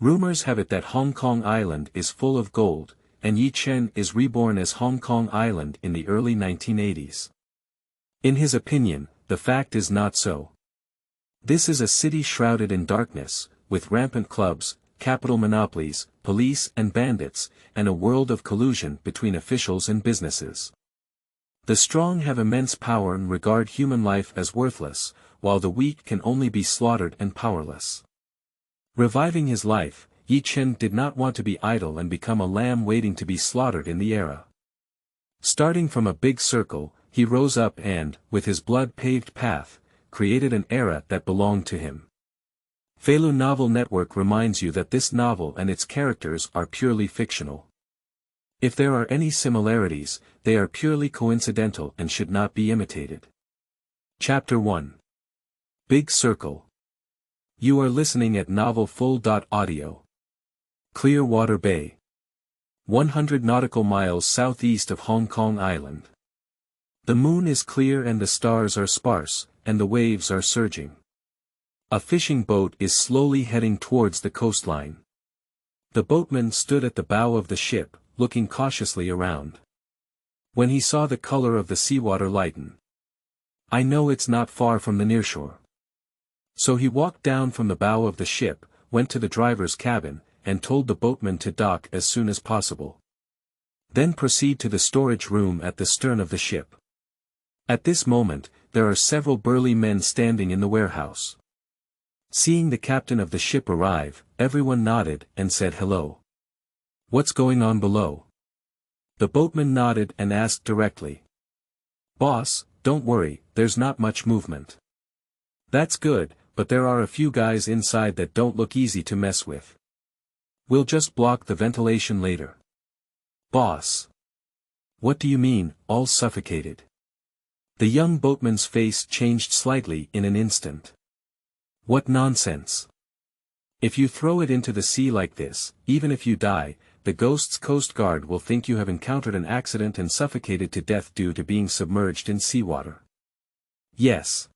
Rumors have it that Hong Kong Island is full of gold, and Ye Chen is reborn as Hong Kong Island in the early 1980s. In his opinion, the fact is not so. This is a city shrouded in darkness, with rampant clubs, capital monopolies, police and bandits, and a world of collusion between officials and businesses. The strong have immense power and regard human life as worthless, while the weak can only be slaughtered and powerless. Reviving his life, Ye Chen did not want to be idle and become a lamb waiting to be slaughtered in the era. Starting from a big circle, he rose up and, with his blood-paved path, created an era that belonged to him. Feilu Novel Network reminds you that this novel and its characters are purely fictional. If there are any similarities, they are purely coincidental and should not be imitated. Chapter 1. Big Circle. You are listening at novelfull.audio. Clearwater Bay. 100 nautical miles southeast of Hong Kong Island. The moon is clear and the stars are sparse, and the waves are surging. A fishing boat is slowly heading towards the coastline. The boatman stood at the bow of the ship, looking cautiously around. When he saw the color of the seawater lighten. I know it's not far from the nearshore. So he walked down from the bow of the ship, went to the driver's cabin, and told the boatman to dock as soon as possible. Then proceed to the storage room at the stern of the ship. At this moment, there are several burly men standing in the warehouse. Seeing the captain of the ship arrive, everyone nodded and said hello. What's going on below? The boatman nodded and asked directly. Boss, don't worry, there's not much movement. That's good, but there are a few guys inside that don't look easy to mess with. We'll just block the ventilation later. Boss. What do you mean, all suffocated? The young boatman's face changed slightly in an instant. What nonsense. If you throw it into the sea like this, even if you die, the Ghost's Coast Guard will think you have encountered an accident and suffocated to death due to being submerged in seawater. Yes.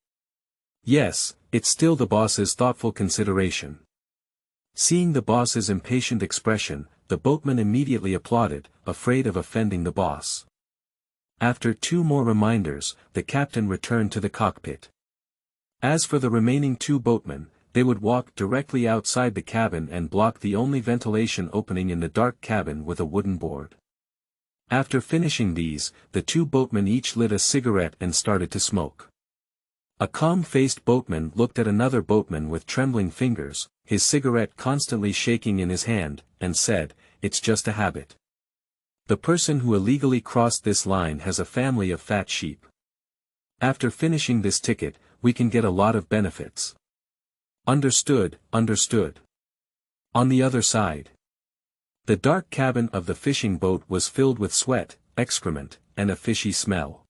Yes, it's still the boss's thoughtful consideration. Seeing the boss's impatient expression, the boatman immediately applauded, afraid of offending the boss. After 2 more reminders, the captain returned to the cockpit. As for the remaining 2 boatmen, they would walk directly outside the cabin and block the only ventilation opening in the dark cabin with a wooden board. After finishing these, the 2 boatmen each lit a cigarette and started to smoke. A calm-faced boatman looked at another boatman with trembling fingers, his cigarette constantly shaking in his hand, and said, "It's just a habit. The person who illegally crossed this line has a family of fat sheep. After finishing this ticket, we can get a lot of benefits." Understood, understood. On the other side. The dark cabin of the fishing boat was filled with sweat, excrement, and a fishy smell.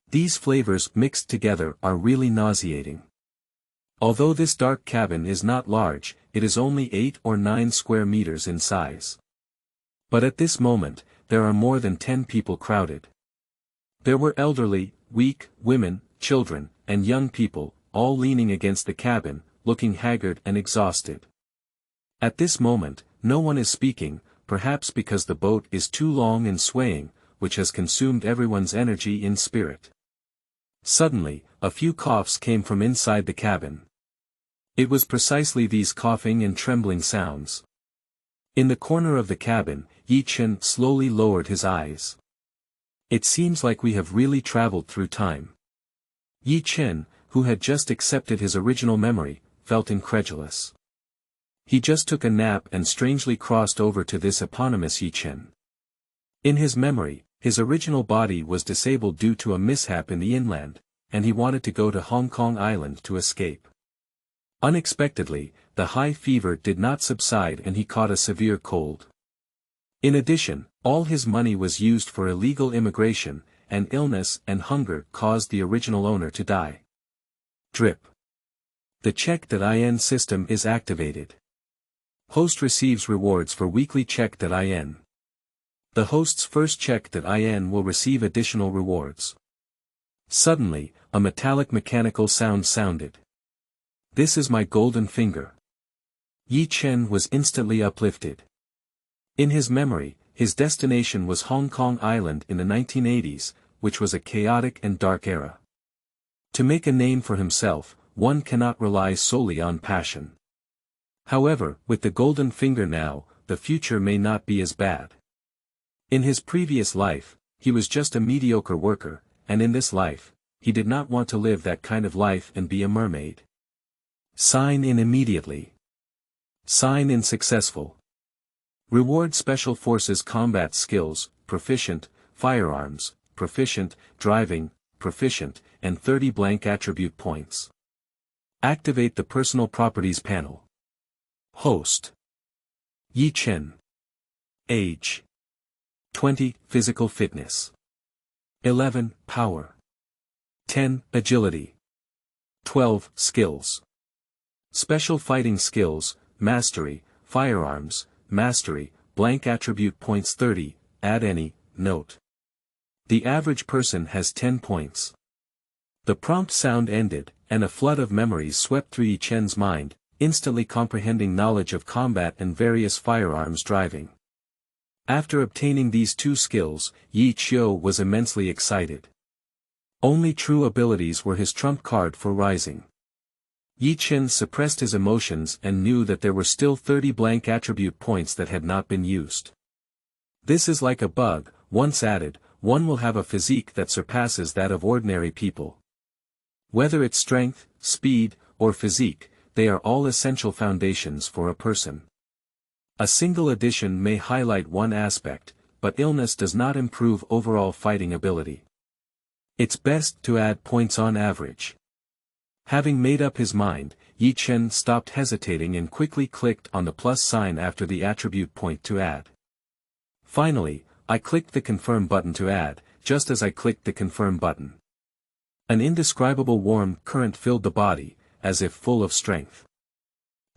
These flavors mixed together are really nauseating. Although this dark cabin is not large, it is only 8 or 9 square meters in size. But at this moment, there are more than 10 people crowded. There were elderly, weak, women, children, and young people, all leaning against the cabin, looking haggard and exhausted. At this moment, no one is speaking, perhaps because the boat is too long and swaying, which has consumed everyone's energy in spirit. Suddenly, a few coughs came from inside the cabin. It was precisely these coughing and trembling sounds. In the corner of the cabin, Ye Chen slowly lowered his eyes. It seems like we have really traveled through time. Ye Chen, who had just accepted his original memory, felt incredulous. He just took a nap and strangely crossed over to this eponymous Ye Chen. In his memory, his original body was disabled due to a mishap in the inland, and he wanted to go to Hong Kong Island to escape. Unexpectedly, the high fever did not subside and he caught a severe cold. In addition, all his money was used for illegal immigration, and illness and hunger caused the original owner to die. Drip. The check.in system is activated. Host receives rewards for weekly check.in. The host's first check.in will receive additional rewards. Suddenly, a metallic mechanical sound sounded. This is my golden finger. Ye Chen was instantly uplifted. In his memory, his destination was Hong Kong Island in the 1980s, which was a chaotic and dark era. To make a name for himself, one cannot rely solely on passion. However, with the golden finger now, the future may not be as bad. In his previous life, he was just a mediocre worker, and in this life, he did not want to live that kind of life and be a mermaid. Sign in immediately. Sign in successful. Reward Special Forces combat skills, proficient, firearms, proficient, driving, proficient, and 30 blank attribute points. Activate the personal properties panel. Host. Ye Chen. Age. 20, physical fitness. 11, power. 10, agility. 12, skills. Special fighting skills, mastery, firearms, mastery, blank attribute points 30, add any, note. The average person has 10 points. The prompt sound ended, and a flood of memories swept through Ye Chen's mind, instantly comprehending knowledge of combat and various firearms driving. After obtaining these two skills, Ye Chen was immensely excited. Only true abilities were his trump card for rising. Ye Chen suppressed his emotions and knew that there were still 30 blank attribute points that had not been used. This is like a bug, once added, one will have a physique that surpasses that of ordinary people. Whether it's strength, speed, or physique, they are all essential foundations for a person. A single addition may highlight one aspect, but illness does not improve overall fighting ability. It's best to add points on average. Having made up his mind, Ye Chen stopped hesitating and quickly clicked on the plus sign after the attribute point to add. Finally, I clicked the confirm button to add, just as I clicked the confirm button. An indescribable warm current filled the body, as if full of strength.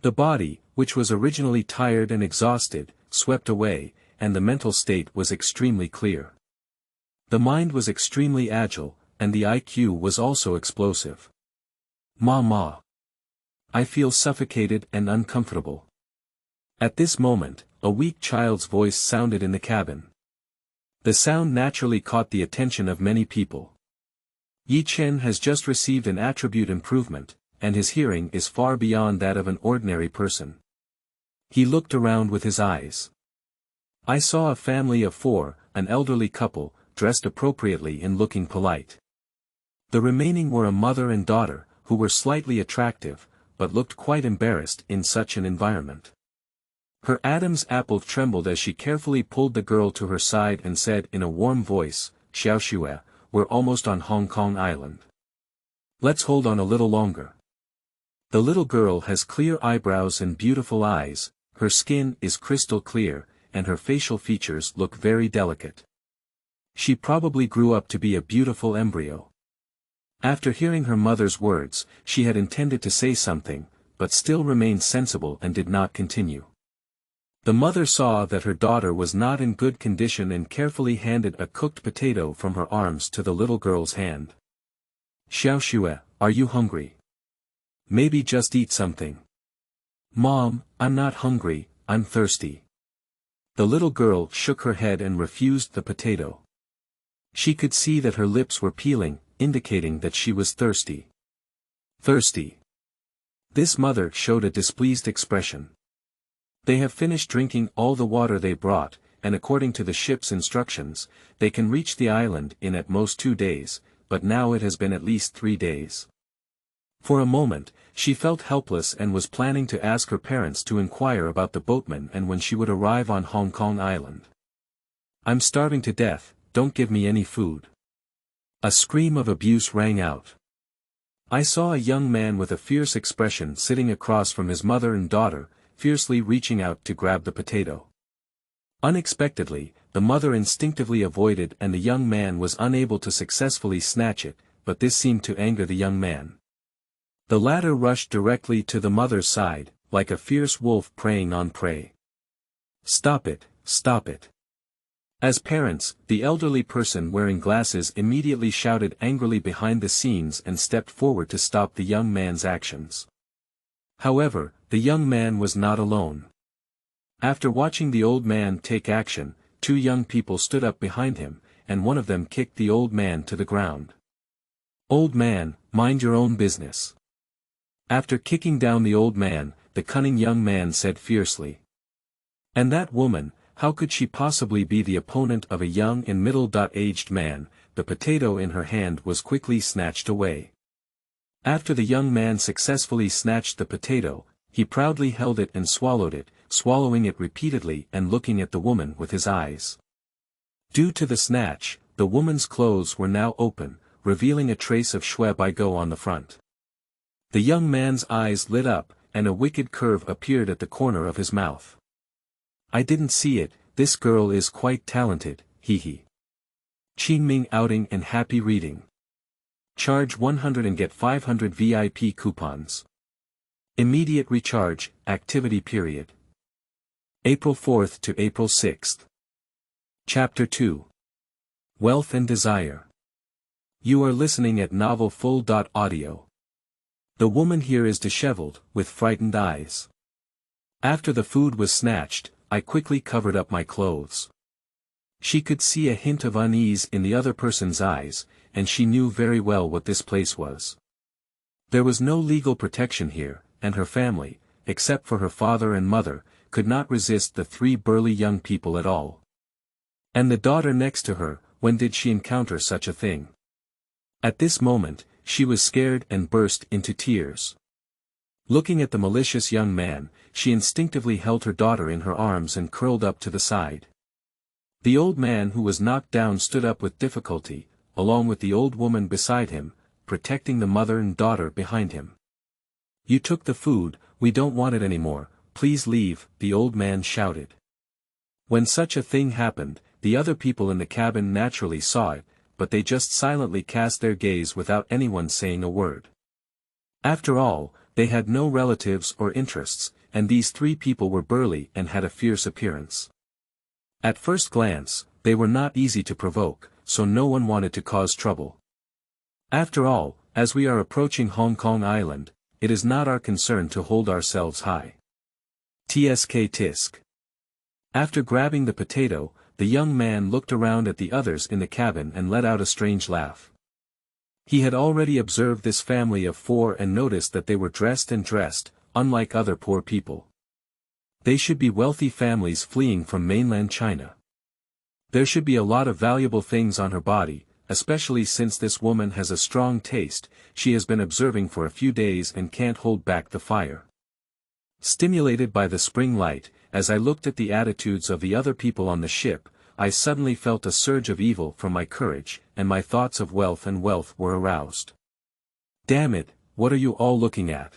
The body, which was originally tired and exhausted, swept away, and the mental state was extremely clear. The mind was extremely agile, and the IQ was also explosive. Ma. I feel suffocated and uncomfortable. At this moment, a weak child's voice sounded in the cabin. The sound naturally caught the attention of many people. Ye Chen has just received an attribute improvement, and his hearing is far beyond that of an ordinary person. He looked around with his eyes. I saw a family of 4, an elderly couple, dressed appropriately and looking polite. The remaining were a mother and daughter, who were slightly attractive, but looked quite embarrassed in such an environment. Her Adam's apple trembled as she carefully pulled the girl to her side and said in a warm voice, "Xiaoxue, we're almost on Hong Kong Island. Let's hold on a little longer." The little girl has clear eyebrows and beautiful eyes, her skin is crystal clear, and her facial features look very delicate. She probably grew up to be a beautiful embryo. After hearing her mother's words, she had intended to say something, but still remained sensible and did not continue. The mother saw that her daughter was not in good condition and carefully handed a cooked potato from her arms to the little girl's hand. "Xiaoxue, are you hungry? Maybe just eat something." "Mom, I'm not hungry, I'm thirsty." The little girl shook her head and refused the potato. She could see that her lips were peeling, indicating that she was thirsty. Thirsty. This mother showed a displeased expression. They have finished drinking all the water they brought, and according to the ship's instructions, they can reach the island in at most 2 days, but now it has been at least 3 days. For a moment, she felt helpless and was planning to ask her parents to inquire about the boatman and when she would arrive on Hong Kong Island. "I'm starving to death, don't give me any food." A scream of abuse rang out. I saw a young man with a fierce expression sitting across from his mother and daughter, fiercely reaching out to grab the potato. Unexpectedly, the mother instinctively avoided and the young man was unable to successfully snatch it, but this seemed to anger the young man. The latter rushed directly to the mother's side, like a fierce wolf preying on prey. "Stop it, stop it." As parents, the elderly person wearing glasses immediately shouted angrily behind the scenes and stepped forward to stop the young man's actions. However, The young man was not alone. After watching the old man take action, two young people stood up behind him, and one of them kicked the old man to the ground. "Old man, mind your own business." After kicking down the old man, the cunning young man said fiercely. "And that woman, how could she possibly be the opponent of a young and middle-aged man?" The potato in her hand was quickly snatched away. After the young man successfully snatched the potato, he proudly held it and swallowed it, swallowing it repeatedly and looking at the woman with his eyes. Due to the snatch, the woman's clothes were now open, revealing a trace of shrouded on the front. The young man's eyes lit up, and a wicked curve appeared at the corner of his mouth. "I didn't see it, this girl is quite talented, hee. Qingming outing and happy reading. Charge 100 and get 500 VIP coupons. Immediate recharge, activity period. April 4th to April 6th. Chapter 2. Wealth and Desire. You are listening at novel full.audio. The woman here is disheveled, with frightened eyes. After the food was snatched, I quickly covered up my clothes. She could see a hint of unease in the other person's eyes, and she knew very well what this place was. There was no legal protection here, and her family, except for her father and mother, could not resist the three burly young people at all. And the daughter next to her, when did she encounter such a thing? At this moment, she was scared and burst into tears. Looking at the malicious young man, she instinctively held her daughter in her arms and curled up to the side. The old man who was knocked down stood up with difficulty, along with the old woman beside him, protecting the mother and daughter behind him. "You took the food, we don't want it anymore, please leave," the old man shouted. When such a thing happened, the other people in the cabin naturally saw it, but they just silently cast their gaze without anyone saying a word. After all, they had no relatives or interests, and these three people were burly and had a fierce appearance. At first glance, they were not easy to provoke, so no one wanted to cause trouble. After all, as we are approaching Hong Kong Island, it is not our concern to hold ourselves high. Tisk. After grabbing the potato, the young man looked around at the others in the cabin and let out a strange laugh. He had already observed this family of four and noticed that they were dressed, unlike other poor people. They should be wealthy families fleeing from mainland China. There should be a lot of valuable things on her body, especially since this woman has a strong taste. She has been observing for a few days and can't hold back the fire. Stimulated by the spring light, as I looked at the attitudes of the other people on the ship, I suddenly felt a surge of evil from my courage, and my thoughts of wealth were aroused. "Damn it, what are you all looking at?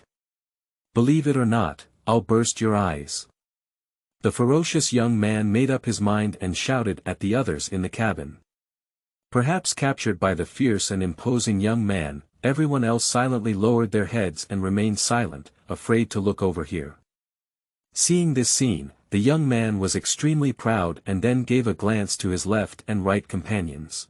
Believe it or not, I'll burst your eyes." The ferocious young man made up his mind and shouted at the others in the cabin. Perhaps captured by the fierce and imposing young man, everyone else silently lowered their heads and remained silent, afraid to look over here. Seeing this scene, the young man was extremely proud and then gave a glance to his left and right companions.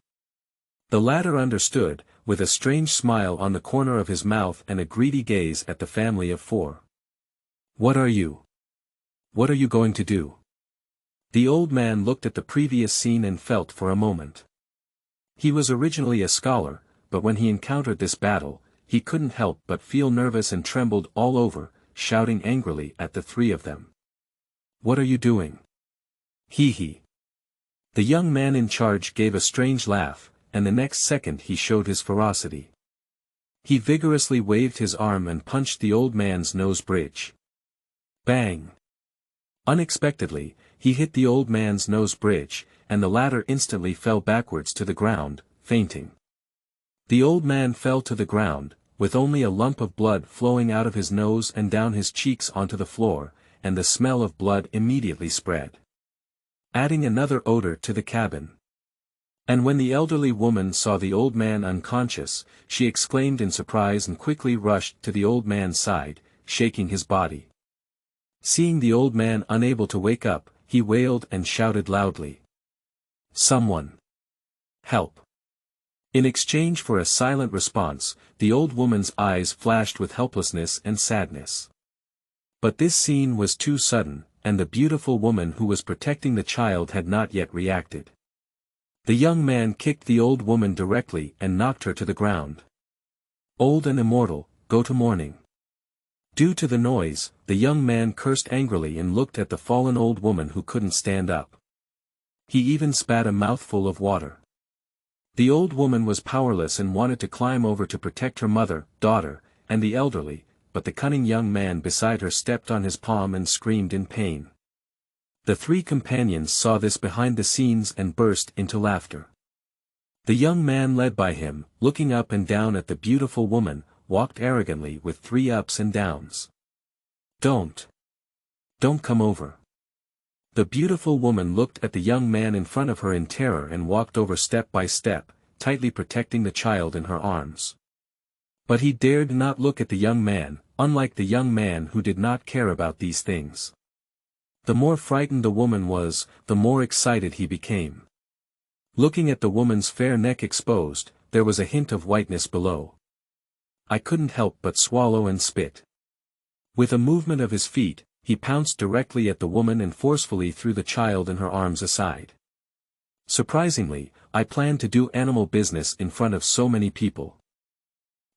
The latter understood, with a strange smile on the corner of his mouth and a greedy gaze at the family of four. "What are you? What are you going to do?" The old man looked at the previous scene and felt for a moment. He was originally a scholar, but when he encountered this battle, he couldn't help but feel nervous and trembled all over, shouting angrily at the three of them. "What are you doing? Hee. The young man in charge gave a strange laugh, and the next second he showed his ferocity. He vigorously waved his arm and punched the old man's nose bridge. Bang! Unexpectedly, he hit the old man's nose bridge, and the latter instantly fell backwards to the ground, fainting. The old man fell to the ground, with only a lump of blood flowing out of his nose and down his cheeks onto the floor, and the smell of blood immediately spread, adding another odor to the cabin. And when the elderly woman saw the old man unconscious, she exclaimed in surprise and quickly rushed to the old man's side, shaking his body. Seeing the old man unable to wake up, he wailed and shouted loudly. "Someone! Help!" In exchange for a silent response, the old woman's eyes flashed with helplessness and sadness. But this scene was too sudden, and the beautiful woman who was protecting the child had not yet reacted. The young man kicked the old woman directly and knocked her to the ground. Old and immortal, go to mourning. Due to the noise, the young man cursed angrily and looked at the fallen old woman who couldn't stand up. He even spat a mouthful of water. The old woman was powerless and wanted to climb over to protect her mother, daughter, and the elderly, but the cunning young man beside her stepped on his palm and screamed in pain. The three companions saw this behind the scenes and burst into laughter. The young man led by him, looking up and down at the beautiful woman, walked arrogantly with 3 ups and downs. Don't come over. The beautiful woman looked at the young man in front of her in terror and walked over step by step, tightly protecting the child in her arms. But he dared not look at the young man, unlike the young man who did not care about these things. The more frightened the woman was, the more excited he became. Looking at the woman's fair neck exposed, there was a hint of whiteness below. I couldn't help but swallow and spit. With a movement of his feet, he pounced directly at the woman and forcefully threw the child in her arms aside. Surprisingly, I planned to do animal business in front of so many people.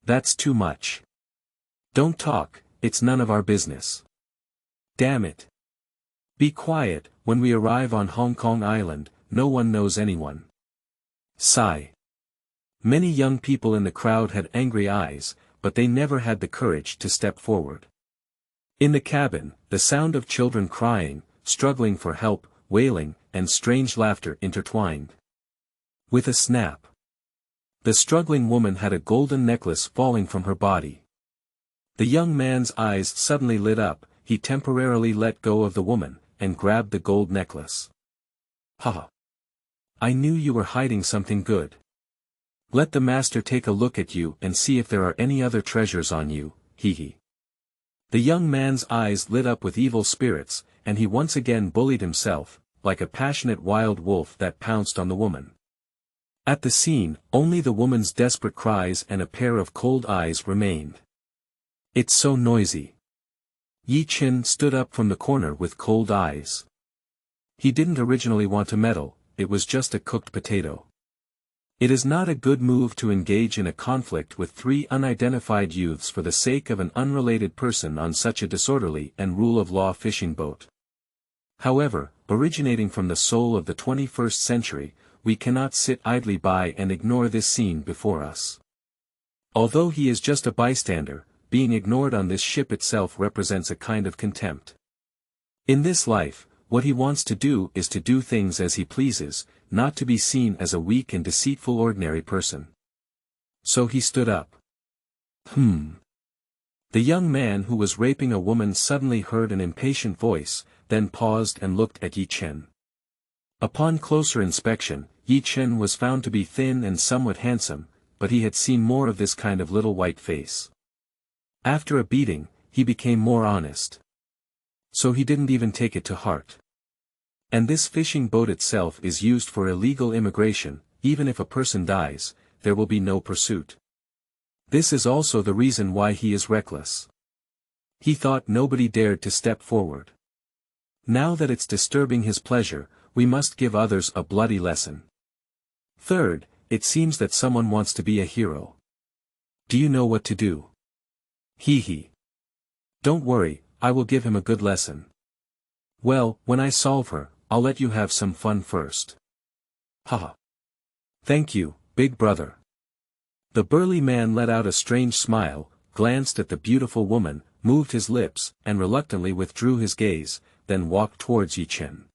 That's too much. Don't talk, it's none of our business. Damn it. Be quiet, when we arrive on Hong Kong Island, no one knows anyone. Sigh. Many young people in the crowd had angry eyes, but they never had the courage to step forward. In the cabin, the sound of children crying, struggling for help, wailing, and strange laughter intertwined. With a snap, the struggling woman had a golden necklace falling from her body. The young man's eyes suddenly lit up, he temporarily let go of the woman, and grabbed the gold necklace. Haha. I knew you were hiding something good. Let the master take a look at you and see if there are any other treasures on you, hee. The young man's eyes lit up with evil spirits, and he once again bullied himself, like a passionate wild wolf that pounced on the woman. At the scene, only the woman's desperate cries and a pair of cold eyes remained. It's so noisy. Ye Chen stood up from the corner with cold eyes. He didn't originally want to meddle, it was just a cooked potato. It is not a good move to engage in a conflict with 3 unidentified youths for the sake of an unrelated person on such a disorderly and rule-of-law fishing boat. However, originating from the soul of the 21st century, we cannot sit idly by and ignore this scene before us. Although he is just a bystander, being ignored on this ship itself represents a kind of contempt. In this life, what he wants to do is to do things as he pleases, not to be seen as a weak and deceitful ordinary person. So he stood up. The young man who was raping a woman suddenly heard an impatient voice, then paused and looked at Ye Chen. Upon closer inspection, Ye Chen was found to be thin and somewhat handsome, but he had seen more of this kind of little white face. After a beating, he became more honest. So he didn't even take it to heart. And this fishing boat itself is used for illegal immigration, even if a person dies, there will be no pursuit. This is also the reason why he is reckless. He thought nobody dared to step forward. Now that it's disturbing his pleasure, we must give others a bloody lesson. Third, it seems that someone wants to be a hero. Do you know what to do? Hee. Don't worry, I will give him a good lesson. Well, when I solve her, I'll let you have some fun first. Haha. Thank you, big brother. The burly man let out a strange smile, glanced at the beautiful woman, moved his lips, and reluctantly withdrew his gaze, then walked towards Ye Chen.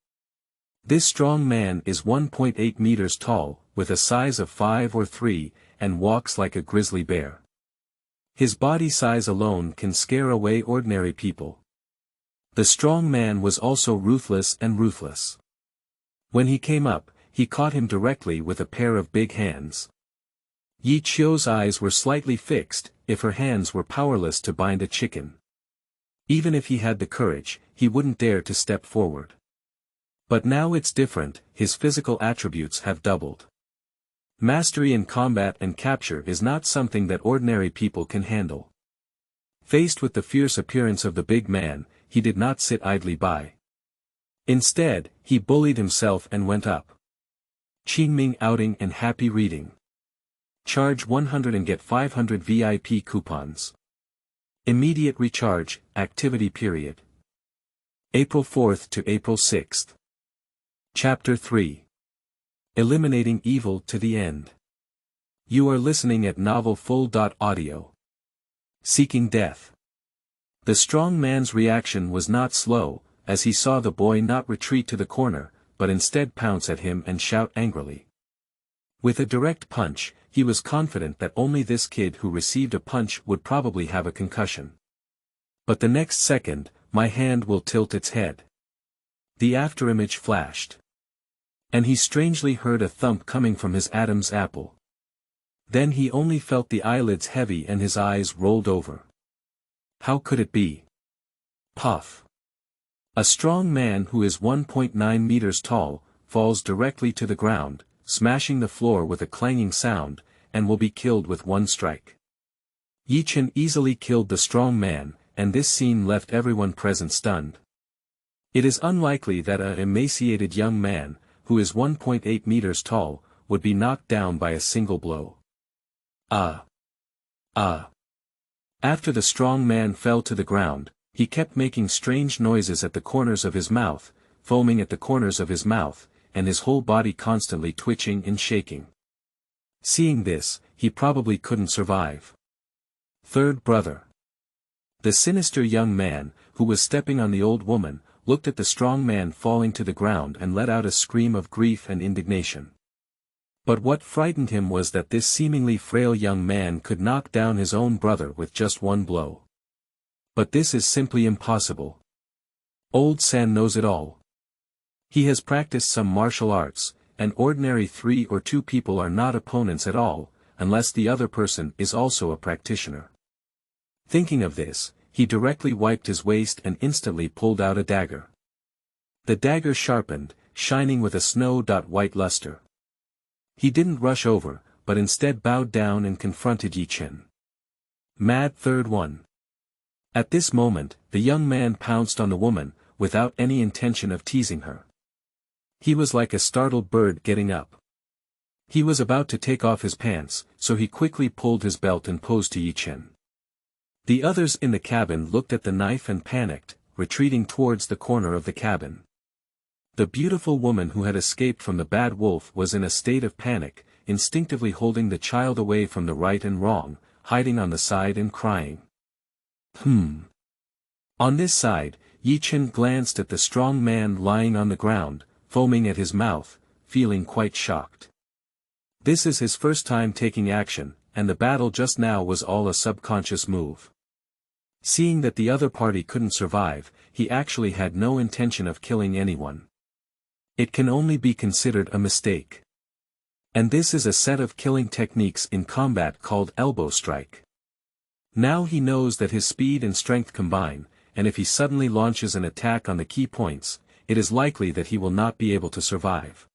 This strong man is 1.8 meters tall, with a size of 5 or 3, and walks like a grizzly bear. His body size alone can scare away ordinary people. The strong man was also ruthless and ruthless. When he came up, he caught him directly with a pair of big hands. Ye Chio's eyes were slightly fixed, if her hands were powerless to bind a chicken. Even if he had the courage, he wouldn't dare to step forward. But now it's different, his physical attributes have doubled. Mastery in combat and capture is not something that ordinary people can handle. Faced with the fierce appearance of the big man, he did not sit idly by. Instead, he bullied himself and went up. Qingming outing and happy reading. Charge 100 and get 500 VIP coupons. Immediate recharge, activity period. April 4th to April 6th. Chapter 3. Eliminating Evil to the End. You are listening at novelfull.audio. Seeking Death. The strong man's reaction was not slow, as he saw the boy not retreat to the corner, but instead pounce at him and shout angrily. With a direct punch, he was confident that only this kid who received a punch would probably have a concussion. But the next second, my hand will tilt its head. The afterimage flashed. And he strangely heard a thump coming from his Adam's apple. Then he only felt the eyelids heavy and his eyes rolled over. How could it be? Puff. A strong man who is 1.9 meters tall, falls directly to the ground, smashing the floor with a clanging sound, and will be killed with one strike. Ye Chen easily killed the strong man, and this scene left everyone present stunned. It is unlikely that an emaciated young man, who is 1.8 meters tall, would be knocked down by a single blow. After the strong man fell to the ground, he kept making strange noises at the corners of his mouth, foaming at the corners of his mouth, and his whole body constantly twitching and shaking. Seeing this, he probably couldn't survive. Third brother. The sinister young man, who was stepping on the old woman, looked at the strong man falling to the ground and let out a scream of grief and indignation. But what frightened him was that this seemingly frail young man could knock down his own brother with just one blow. But this is simply impossible. Old San knows it all. He has practiced some martial arts, and ordinary 3 or 2 people are not opponents at all, unless the other person is also a practitioner. Thinking of this, he directly wiped his waist and instantly pulled out a dagger. The dagger sharpened, shining with a snow-white luster. He didn't rush over, but instead bowed down and confronted Ye Chen. Mad third one. At this moment, the young man pounced on the woman, without any intention of teasing her. He was like a startled bird getting up. He was about to take off his pants, so he quickly pulled his belt and posed to Ye Chen. The others in the cabin looked at the knife and panicked, retreating towards the corner of the cabin. The beautiful woman who had escaped from the bad wolf was in a state of panic, instinctively holding the child away from the right and wrong, hiding on the side and crying. On this side, Ye Chen glanced at the strong man lying on the ground, foaming at his mouth, feeling quite shocked. This is his first time taking action, and the battle just now was all a subconscious move. Seeing that the other party couldn't survive, he actually had no intention of killing anyone. It can only be considered a mistake. And this is a set of killing techniques in combat called elbow strike. Now he knows that his speed and strength combine, and if he suddenly launches an attack on the key points, it is likely that he will not be able to survive.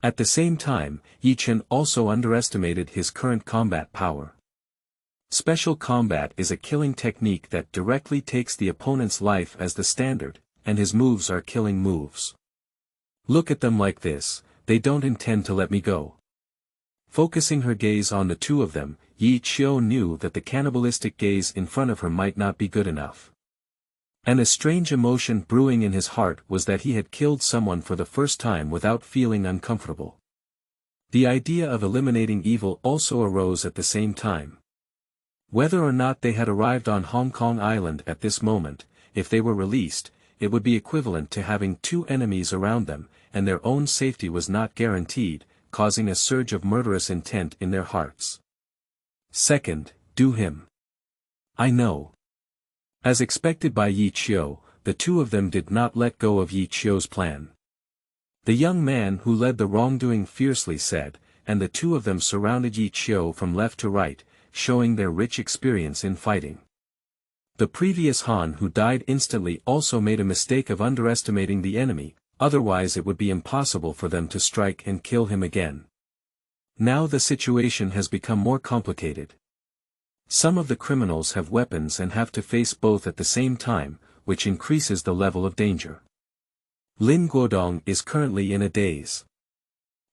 At the same time, Ye Chen also underestimated his current combat power. Special combat is a killing technique that directly takes the opponent's life as the standard, and his moves are killing moves. Look at them like this, they don't intend to let me go. Focusing her gaze on the two of them, Ye Chen knew that the cannibalistic gaze in front of her might not be good enough. And a strange emotion brewing in his heart was that he had killed someone for the first time without feeling uncomfortable. The idea of eliminating evil also arose at the same time. Whether or not they had arrived on Hong Kong Island at this moment, if they were released, it would be equivalent to having 2 enemies around them, and their own safety was not guaranteed, causing a surge of murderous intent in their hearts. Second, do him. I know. As expected by Ye Chen, the two of them did not let go of Ye Chen's plan. The young man who led the wrongdoing fiercely said, and the two of them surrounded Ye Chen from left to right, showing their rich experience in fighting. The previous Han who died instantly also made a mistake of underestimating the enemy, otherwise it would be impossible for them to strike and kill him again. Now the situation has become more complicated. Some of the criminals have weapons and have to face both at the same time, which increases the level of danger. Lin Guodong is currently in a daze.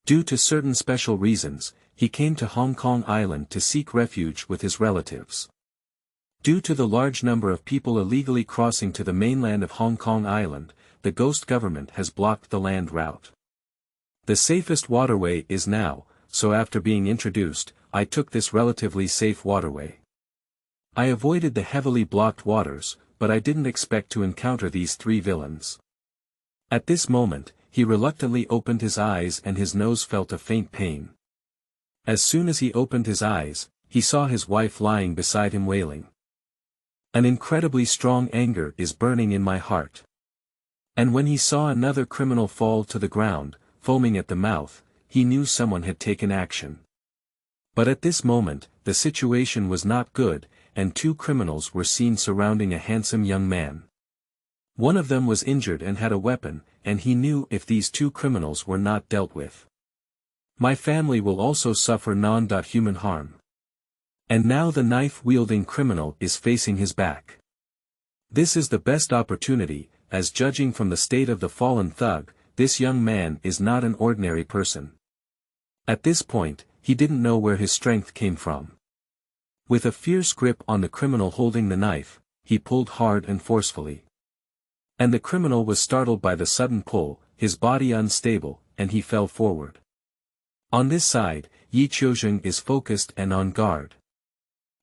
Due to certain special reasons, he came to Hong Kong Island to seek refuge with his relatives. Due to the large number of people illegally crossing to the mainland of Hong Kong Island, the ghost government has blocked the land route. The safest waterway is now, so after being introduced, I took this relatively safe waterway. I avoided the heavily blocked waters, but I didn't expect to encounter these three villains. At this moment, he reluctantly opened his eyes and his nose felt a faint pain. As soon as he opened his eyes, he saw his wife lying beside him wailing. An incredibly strong anger is burning in my heart. And when he saw another criminal fall to the ground, foaming at the mouth, he knew someone had taken action. But at this moment, the situation was not good, and two criminals were seen surrounding a handsome young man. One of them was injured and had a weapon, and he knew if these two criminals were not dealt with, my family will also suffer non-human harm. And now the knife-wielding criminal is facing his back. This is the best opportunity, as judging from the state of the fallen thug, this young man is not an ordinary person. At this point, he didn't know where his strength came from. With a fierce grip on the criminal holding the knife, he pulled hard and forcefully. And the criminal was startled by the sudden pull, his body unstable, and he fell forward. On this side, Ye Chen is focused and on guard,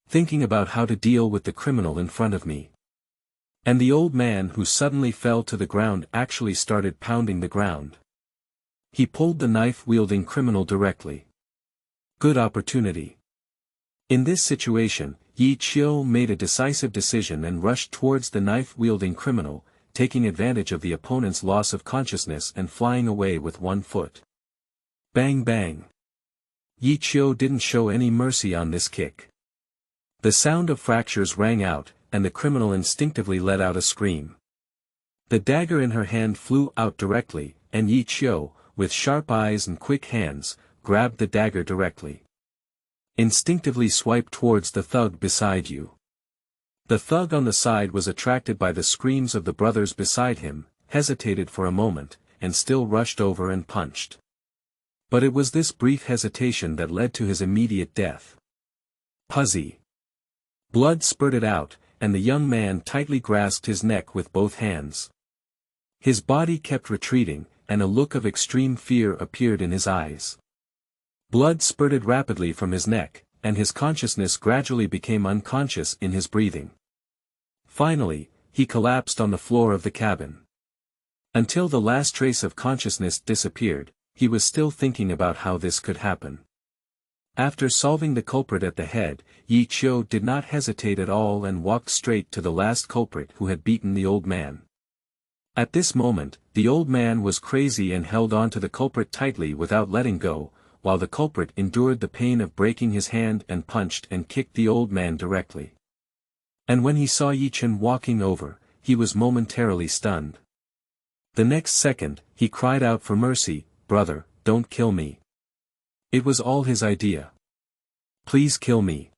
thinking about how to deal with the criminal in front of me. And the old man who suddenly fell to the ground actually started pounding the ground. He pulled the knife-wielding criminal directly. Good opportunity. In this situation, Ye Chen made a decisive decision and rushed towards the knife-wielding criminal, taking advantage of the opponent's loss of consciousness and flying away with one foot. Bang bang. Ye Chen didn't show any mercy on this kick. The sound of fractures rang out, and the criminal instinctively let out a scream. The dagger in her hand flew out directly, and Ye Chen, with sharp eyes and quick hands, grabbed the dagger directly. Instinctively swiped towards the thug beside you. The thug on the side was attracted by the screams of the brothers beside him, hesitated for a moment, and still rushed over and punched. But it was this brief hesitation that led to his immediate death. Puzzy. Blood spurted out, and the young man tightly grasped his neck with both hands. His body kept retreating, and a look of extreme fear appeared in his eyes. Blood spurted rapidly from his neck, and his consciousness gradually became unconscious in his breathing. Finally, he collapsed on the floor of the cabin. Until the last trace of consciousness disappeared, he was still thinking about how this could happen. After solving the culprit at the head, Ye Chen did not hesitate at all and walked straight to the last culprit who had beaten the old man. At this moment, the old man was crazy and held on to the culprit tightly without letting go, while the culprit endured the pain of breaking his hand and punched and kicked the old man directly. And when he saw Ye Chen walking over, he was momentarily stunned. The next second, he cried out for mercy, "Brother, don't kill me. It was all his idea. Please kill me."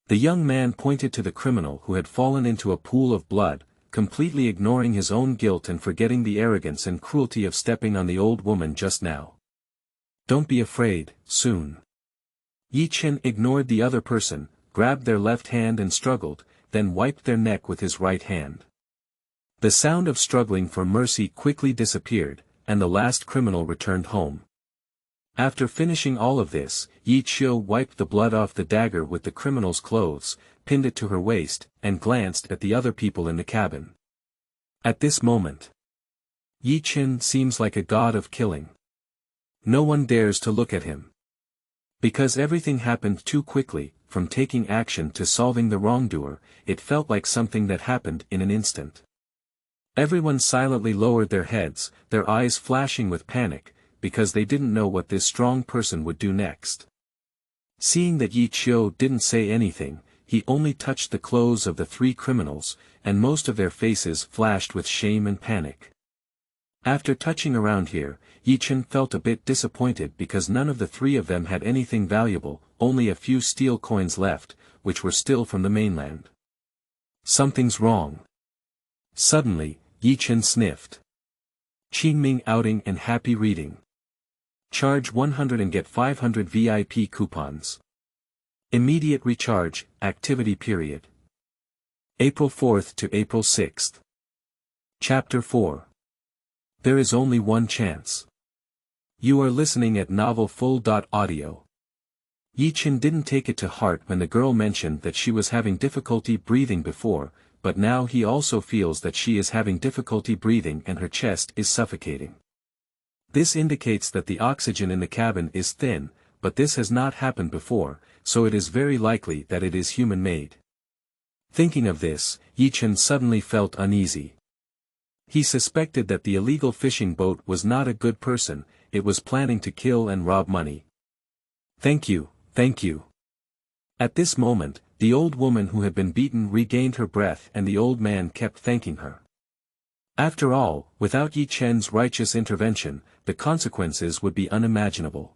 The young man pointed to the criminal who had fallen into a pool of blood, completely ignoring his own guilt and forgetting the arrogance and cruelty of stepping on the old woman just now. "Don't be afraid, soon." Ye Chen ignored the other person, grabbed their left hand and struggled, then wiped their neck with his right hand. The sound of struggling for mercy quickly disappeared, and the last criminal returned home. After finishing all of this, Ye Chen wiped the blood off the dagger with the criminal's clothes, pinned it to her waist, and glanced at the other people in the cabin. At this moment, Ye Chen seems like a god of killing. No one dares to look at him. Because everything happened too quickly, from taking action to solving the wrongdoer, it felt like something that happened in an instant. Everyone silently lowered their heads, their eyes flashing with panic, because they didn't know what this strong person would do next. Seeing that Ye Chen didn't say anything, he only touched the clothes of the three criminals, and most of their faces flashed with shame and panic. After touching around here, Ye Chen felt a bit disappointed because none of the three of them had anything valuable, only a few steel coins left, which were still from the mainland. Something's wrong. Suddenly, Ye Chen sniffed. Qingming outing and happy reading. Charge 100 and get 500 VIP coupons. Immediate recharge, activity period. April 4th to April 6th. Chapter 4. There is only one chance. You are listening at novelfull.audio. Ye Chen didn't take it to heart when the girl mentioned that she was having difficulty breathing before, but now he also feels that she is having difficulty breathing and her chest is suffocating. This indicates that the oxygen in the cabin is thin, but this has not happened before, so it is very likely that it is human-made. Thinking of this, Ye Chen suddenly felt uneasy. He suspected that the illegal fishing boat was not a good person, it was planning to kill and rob money. Thank you, thank you. At this moment, the old woman who had been beaten regained her breath and the old man kept thanking her. After all, without Ye Chen's righteous intervention, the consequences would be unimaginable.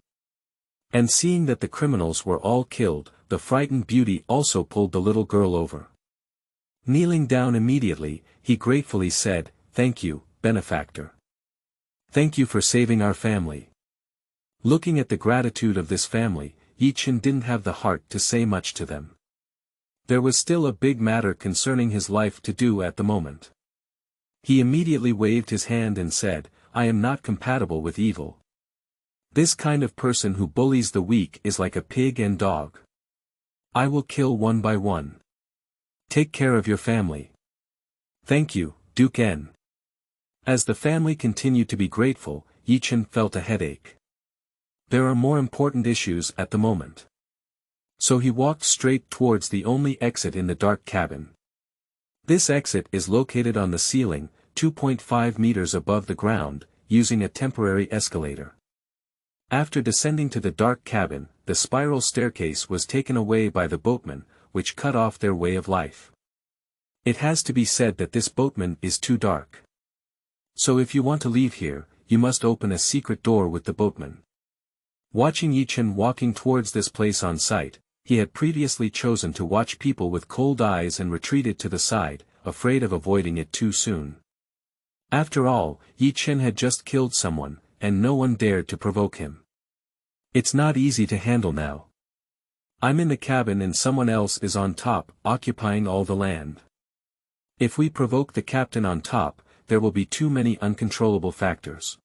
And seeing that the criminals were all killed, the frightened beauty also pulled the little girl over. Kneeling down immediately, he gratefully said, "Thank you, benefactor. Thank you for saving our family." Looking at the gratitude of this family, Ye Chen didn't have the heart to say much to them. There was still a big matter concerning his life to do at the moment. He immediately waved his hand and said, "I am not compatible with evil. This kind of person who bullies the weak is like a pig and dog. I will kill one by one. Take care of your family." "Thank you, Duke N." As the family continued to be grateful, Ye Chen felt a headache. There are more important issues at the moment. So he walked straight towards the only exit in the dark cabin. This exit is located on the ceiling, 2.5 meters above the ground, using a temporary escalator. After descending to the dark cabin, the spiral staircase was taken away by the boatman, which cut off their way of life. It has to be said that this boatman is too dark. So if you want to leave here, you must open a secret door with the boatman. Watching Ye Chen walking towards this place on sight, he had previously chosen to watch people with cold eyes and retreated to the side, afraid of avoiding it too soon. After all, Ye Chen had just killed someone, and no one dared to provoke him. It's not easy to handle now. I'm in the cabin and someone else is on top, occupying all the land. If we provoke the captain on top, there will be too many uncontrollable factors.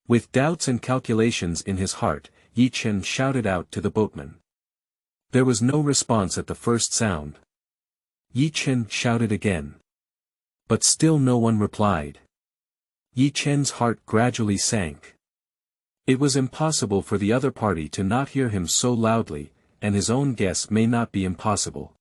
With doubts and calculations in his heart, Ye Chen shouted out to the boatman. There was no response at the first sound. Ye Chen shouted again. But still no one replied. Ye Chen's heart gradually sank. It was impossible for the other party to not hear him so loudly, and his own guess may not be impossible.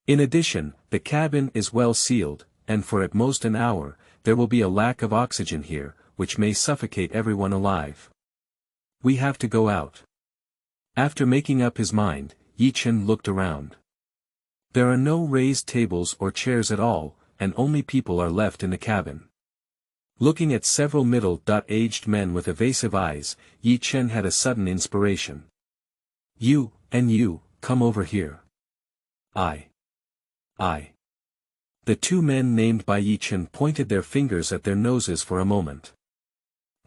In addition, the cabin is well sealed, and for at most an hour, there will be a lack of oxygen here, which may suffocate everyone alive. We have to go out. After making up his mind, Ye Chen looked around. There are no raised tables or chairs at all, and only people are left in the cabin. Looking at several middle-aged men with evasive eyes, Ye Chen had a sudden inspiration. You, and you, come over here. I. The two men named by Ye Chen pointed their fingers at their noses for a moment.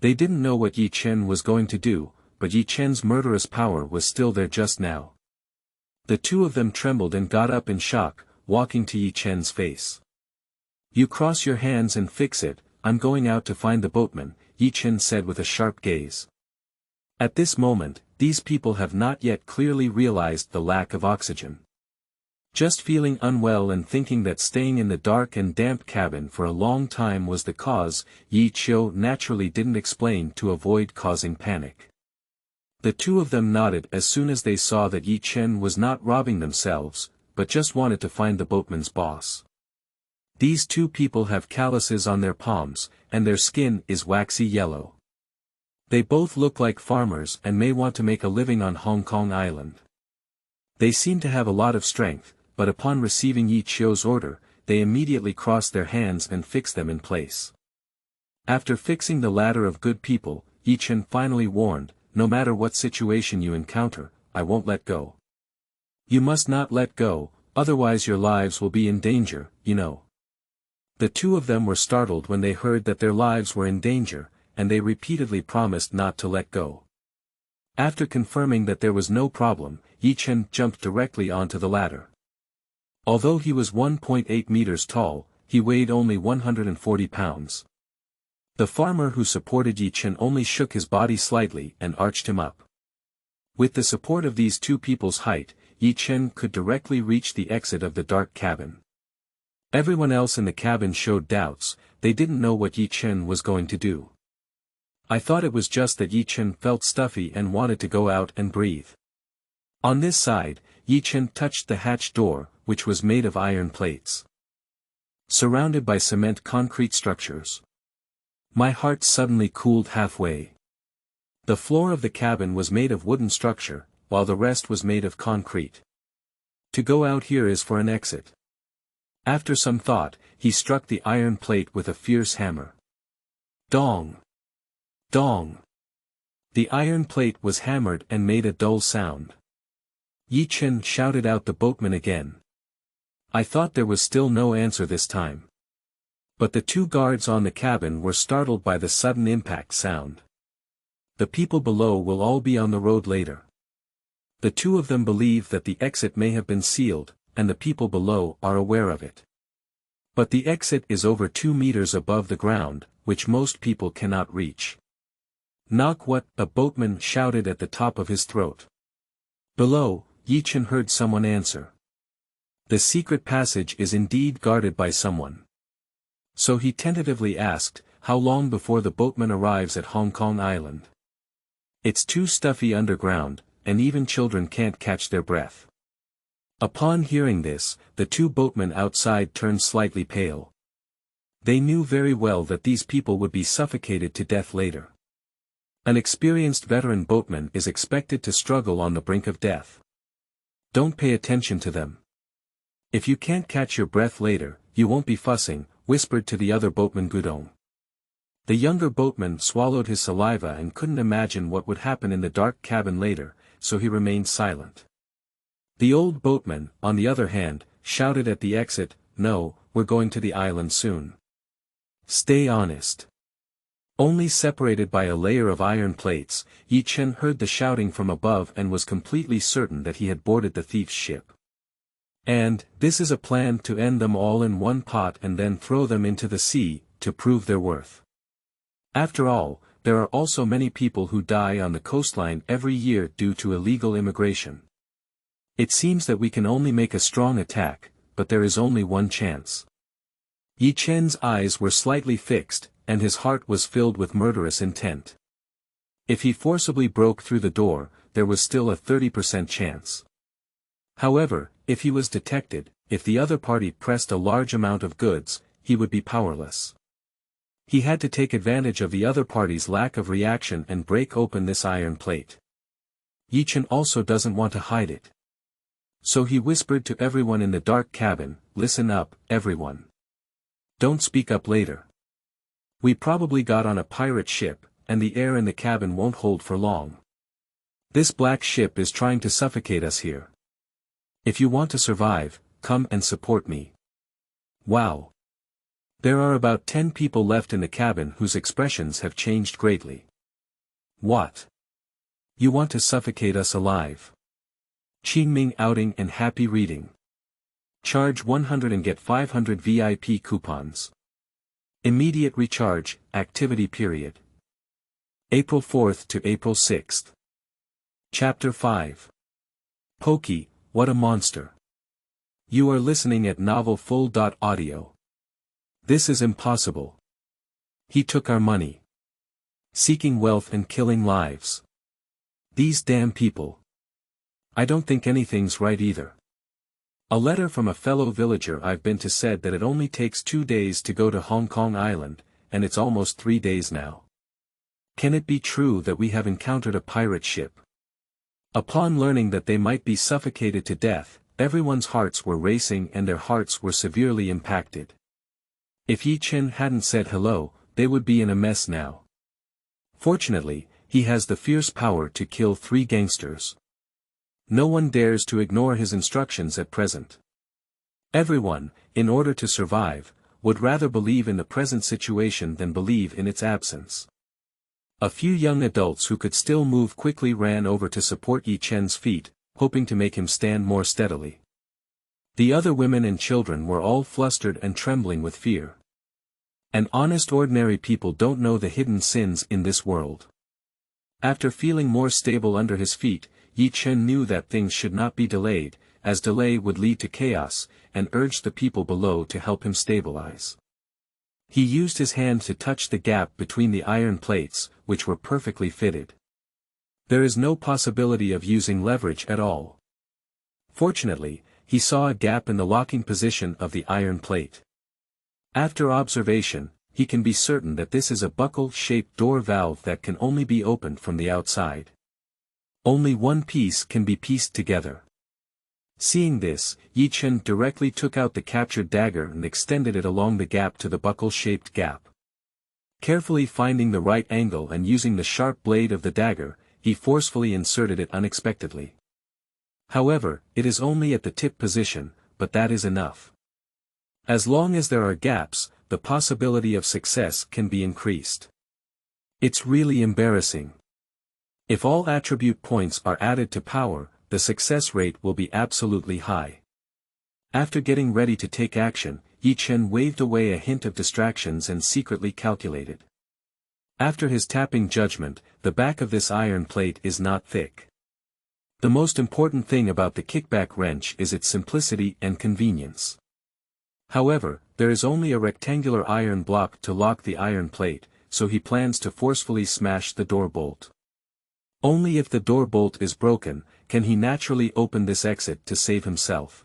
They didn't know what Ye Chen was going to do, but Ye Chen's murderous power was still there just now. The two of them trembled and got up in shock, walking to Ye Chen's face. You cross your hands and fix it, I'm going out to find the boatman, Ye Chen said with a sharp gaze. At this moment, these people have not yet clearly realized the lack of oxygen. Just feeling unwell and thinking that staying in the dark and damp cabin for a long time was the cause, Ye Chen naturally didn't explain to avoid causing panic. The two of them nodded as soon as they saw that Ye Chen was not robbing themselves, but just wanted to find the boatman's boss. These two people have calluses on their palms, and their skin is waxy yellow. They both look like farmers and may want to make a living on Hong Kong Island. They seem to have a lot of strength, but upon receiving Ye Chen's order, they immediately crossed their hands and fixed them in place. After fixing the ladder of good people, Ye Chen finally warned, no matter what situation you encounter, I won't let go. You must not let go, otherwise your lives will be in danger, you know. The two of them were startled when they heard that their lives were in danger, and they repeatedly promised not to let go. After confirming that there was no problem, Ye Chen jumped directly onto the ladder. Although he was 1.8 meters tall, he weighed only 140 pounds. The farmer who supported Ye Chen only shook his body slightly and arched him up. With the support of these two people's height, Ye Chen could directly reach the exit of the dark cabin. Everyone else in the cabin showed doubts, they didn't know what Ye Chen was going to do. I thought it was just that Ye Chen felt stuffy and wanted to go out and breathe. On this side, Ye Chen touched the hatch door, which was made of iron plates, surrounded by cement concrete structures. My heart suddenly cooled halfway. The floor of the cabin was made of wooden structure, while the rest was made of concrete. To go out here is for an exit. After some thought, he struck the iron plate with a fierce hammer. Dong! Dong! The iron plate was hammered and made a dull sound. Ye Chen shouted out the boatman again. I thought there was still no answer this time. But the two guards on the cabin were startled by the sudden impact sound. The people below will all be on the road later. The two of them believe that the exit may have been sealed, and the people below are aware of it. But the exit is over 2 meters above the ground, which most people cannot reach. Knock what? A boatman shouted at the top of his throat. Below, Ye Chen heard someone answer. The secret passage is indeed guarded by someone. So he tentatively asked, how long before the boatman arrives at Hong Kong Island? It's too stuffy underground, and even children can't catch their breath. Upon hearing this, the two boatmen outside turned slightly pale. They knew very well that these people would be suffocated to death later. An experienced veteran boatman is expected to struggle on the brink of death. Don't pay attention to them. If you can't catch your breath later, you won't be fussing, whispered to the other boatman Gudong. The younger boatman swallowed his saliva and couldn't imagine what would happen in the dark cabin later, so he remained silent. The old boatman, on the other hand, shouted at the exit, no, we're going to the island soon. Stay honest. Only separated by a layer of iron plates, Ye Chen heard the shouting from above and was completely certain that he had boarded the thief's ship. And, this is a plan to end them all in one pot and then throw them into the sea, to prove their worth. After all, there are also many people who die on the coastline every year due to illegal immigration. It seems that we can only make a strong attack, but there is only one chance. Ye Chen's eyes were slightly fixed, and his heart was filled with murderous intent. If he forcibly broke through the door, there was still a 30% chance. However, if he was detected, if the other party pressed a large amount of goods, he would be powerless. He had to take advantage of the other party's lack of reaction and break open this iron plate. Ye Chen also doesn't want to hide it. So he whispered to everyone in the dark cabin, listen up, everyone. Don't speak up later. We probably got on a pirate ship, and the air in the cabin won't hold for long. This black ship is trying to suffocate us here. If you want to survive, come and support me. Wow. There are about 10 people left in the cabin whose expressions have changed greatly. What? You want to suffocate us alive? Qingming outing and happy reading. Charge 100 and get 500 VIP coupons. Immediate recharge, activity period. April 4th to April 6th. Chapter 5. Poki, what a monster. You are listening at novelfull.audio. This is impossible. He took our money. Seeking wealth and killing lives. These damn people. I don't think anything's right either. A letter from a fellow villager I've been to said that it only takes 2 days to go to Hong Kong Island, and it's almost 3 days now. Can it be true that we have encountered a pirate ship? Upon learning that they might be suffocated to death, everyone's hearts were racing and their hearts were severely impacted. If Ye Chen hadn't said hello, they would be in a mess now. Fortunately, he has the fierce power to kill 3 gangsters. No one dares to ignore his instructions at present. Everyone, in order to survive, would rather believe in the present situation than believe in its absence. A few young adults who could still move quickly ran over to support Ye Chen's feet, hoping to make him stand more steadily. The other women and children were all flustered and trembling with fear. And honest ordinary people don't know the hidden sins in this world. After feeling more stable under his feet, Ye Chen knew that things should not be delayed, as delay would lead to chaos, and urged the people below to help him stabilize. He used his hand to touch the gap between the iron plates, which were perfectly fitted. There is no possibility of using leverage at all. Fortunately, he saw a gap in the locking position of the iron plate. After observation, he can be certain that this is a buckle-shaped door valve that can only be opened from the outside. Only one piece can be pieced together. Seeing this, Ye Chen directly took out the captured dagger and extended it along the gap to the buckle-shaped gap. Carefully finding the right angle and using the sharp blade of the dagger, he forcefully inserted it unexpectedly. However, it is only at the tip position, but that is enough. As long as there are gaps, the possibility of success can be increased. It's really embarrassing. If all attribute points are added to power, the success rate will be absolutely high. After getting ready to take action, Ye Chen waved away a hint of distractions and secretly calculated. After his tapping judgment, the back of this iron plate is not thick. The most important thing about the kickback wrench is its simplicity and convenience. However, there is only a rectangular iron block to lock the iron plate, so he plans to forcefully smash the door bolt. Only if the door bolt is broken, can he naturally open this exit to save himself.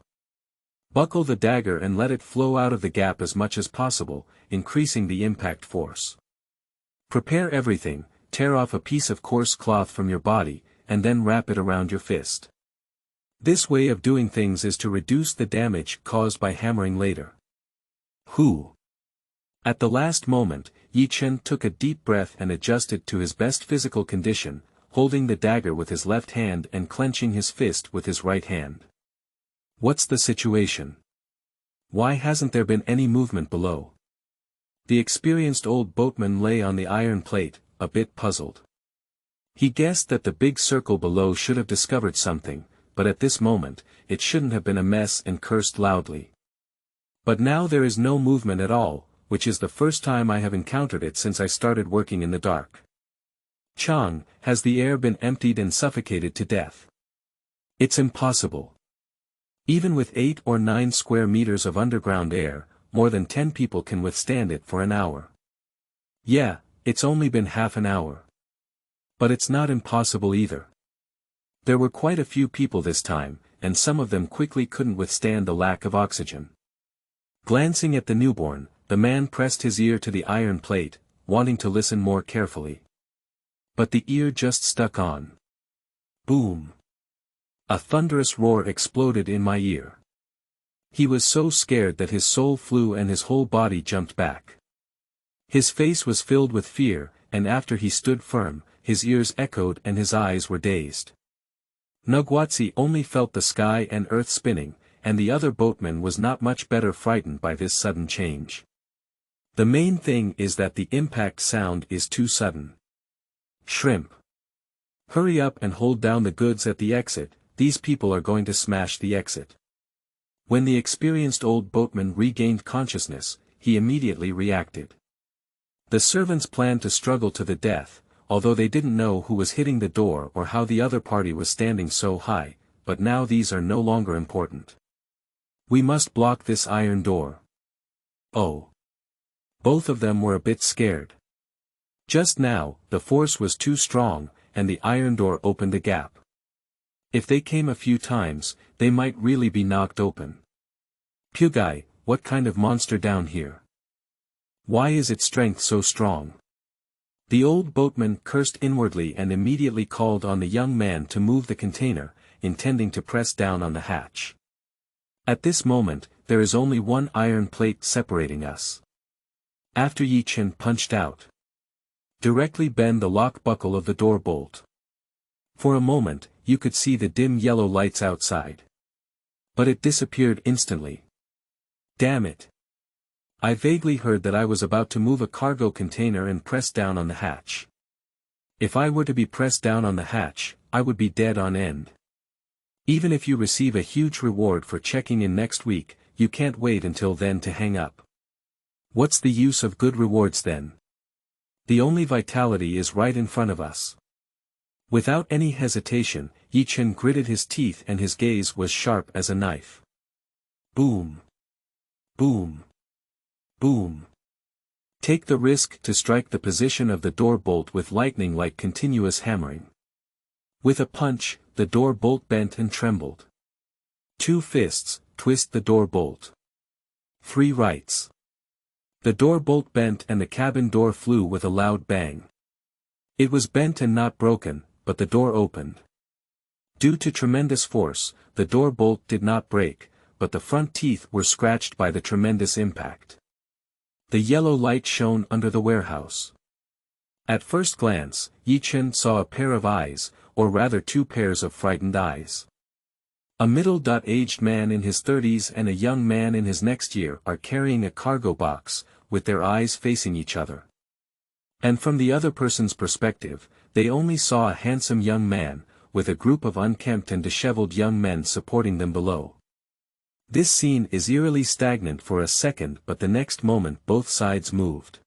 Buckle the dagger and let it flow out of the gap as much as possible, increasing the impact force. Prepare everything, tear off a piece of coarse cloth from your body, and then wrap it around your fist. This way of doing things is to reduce the damage caused by hammering later. At the last moment, Ye Chen took a deep breath and adjusted to his best physical condition, holding the dagger with his left hand and clenching his fist with his right hand. What's the situation? Why hasn't there been any movement below? The experienced old boatman lay on the iron plate, a bit puzzled. He guessed that the big circle below should have discovered something, but at this moment, it shouldn't have been a mess, and cursed loudly. But now there is no movement at all, which is the first time I have encountered it since I started working in the dark. Chang, has the air been emptied and suffocated to death? It's impossible. Even with 8 or 9 square meters of underground air, more than 10 people can withstand it for an hour. Yeah, it's only been half an hour. But it's not impossible either. There were quite a few people this time, and some of them quickly couldn't withstand the lack of oxygen. Glancing at the newborn, the man pressed his ear to the iron plate, wanting to listen more carefully. But the ear just stuck on. Boom! A thunderous roar exploded in my ear. He was so scared that his soul flew and his whole body jumped back. His face was filled with fear, and after he stood firm, his ears echoed and his eyes were dazed. Nguatsi only felt the sky and earth spinning, and the other boatman was not much better frightened by this sudden change. The main thing is that the impact sound is too sudden. Shrimp. Hurry up and hold down the goods at the exit, these people are going to smash the exit. When the experienced old boatman regained consciousness, he immediately reacted. The servants planned to struggle to the death, although they didn't know who was hitting the door or how the other party was standing so high, but now these are no longer important. We must block this iron door. Oh. Both of them were a bit scared. Just now, the force was too strong, and the iron door opened a gap. If they came a few times, they might really be knocked open. Pugai, what kind of monster down here? Why is its strength so strong? The old boatman cursed inwardly and immediately called on the young man to move the container, intending to press down on the hatch. At this moment, there is only one iron plate separating us. After Ye Chen punched out. Directly bend the lock buckle of the door bolt. For a moment, you could see the dim yellow lights outside. But it disappeared instantly. Damn it! I vaguely heard that I was about to move a cargo container and press down on the hatch. If I were to be pressed down on the hatch, I would be dead on end. Even if you receive a huge reward for checking in next week, you can't wait until then to hang up. What's the use of good rewards then? The only vitality is right in front of us. Without any hesitation, Ye Chen gritted his teeth and his gaze was sharp as a knife. Boom. Boom. Boom. Take the risk to strike the position of the door bolt with lightning-like continuous hammering. With a punch, the door bolt bent and trembled. 2 fists, twist the door bolt. 3 rights. The door bolt bent and the cabin door flew with a loud bang. It was bent and not broken, but the door opened. Due to tremendous force, the door bolt did not break, but the front teeth were scratched by the tremendous impact. The yellow light shone under the warehouse. At first glance, Ye Chen saw a pair of eyes, or rather 2 pairs of frightened eyes. A middle-aged man in his 30s and a young man in his next year are carrying a cargo box, with their eyes facing each other. And from the other person's perspective, they only saw a handsome young man, with a group of unkempt and disheveled young men supporting them below. This scene is eerily stagnant for a second, but the next moment both sides moved.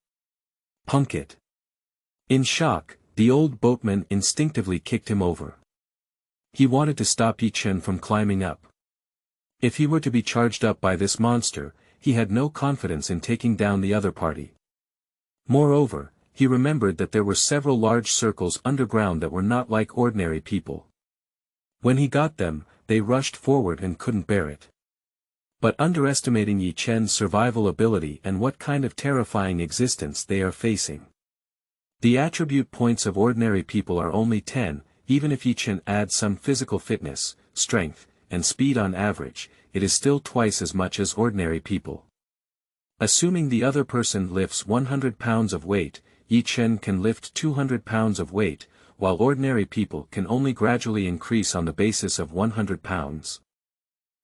Punk it. In shock, the old boatman instinctively kicked him over. He wanted to stop Ye Chen from climbing up. If he were to be charged up by this monster, he had no confidence in taking down the other party. Moreover, he remembered that there were several large circles underground that were not like ordinary people. When he got them, they rushed forward and couldn't bear it. But underestimating Ye Chen's survival ability and what kind of terrifying existence they are facing. The attribute points of ordinary people are only 10, even if Ye Chen adds some physical fitness, strength, and speed on average, it is still twice as much as ordinary people. Assuming the other person lifts 100 pounds of weight, Ye Chen can lift 200 pounds of weight, while ordinary people can only gradually increase on the basis of 100 pounds.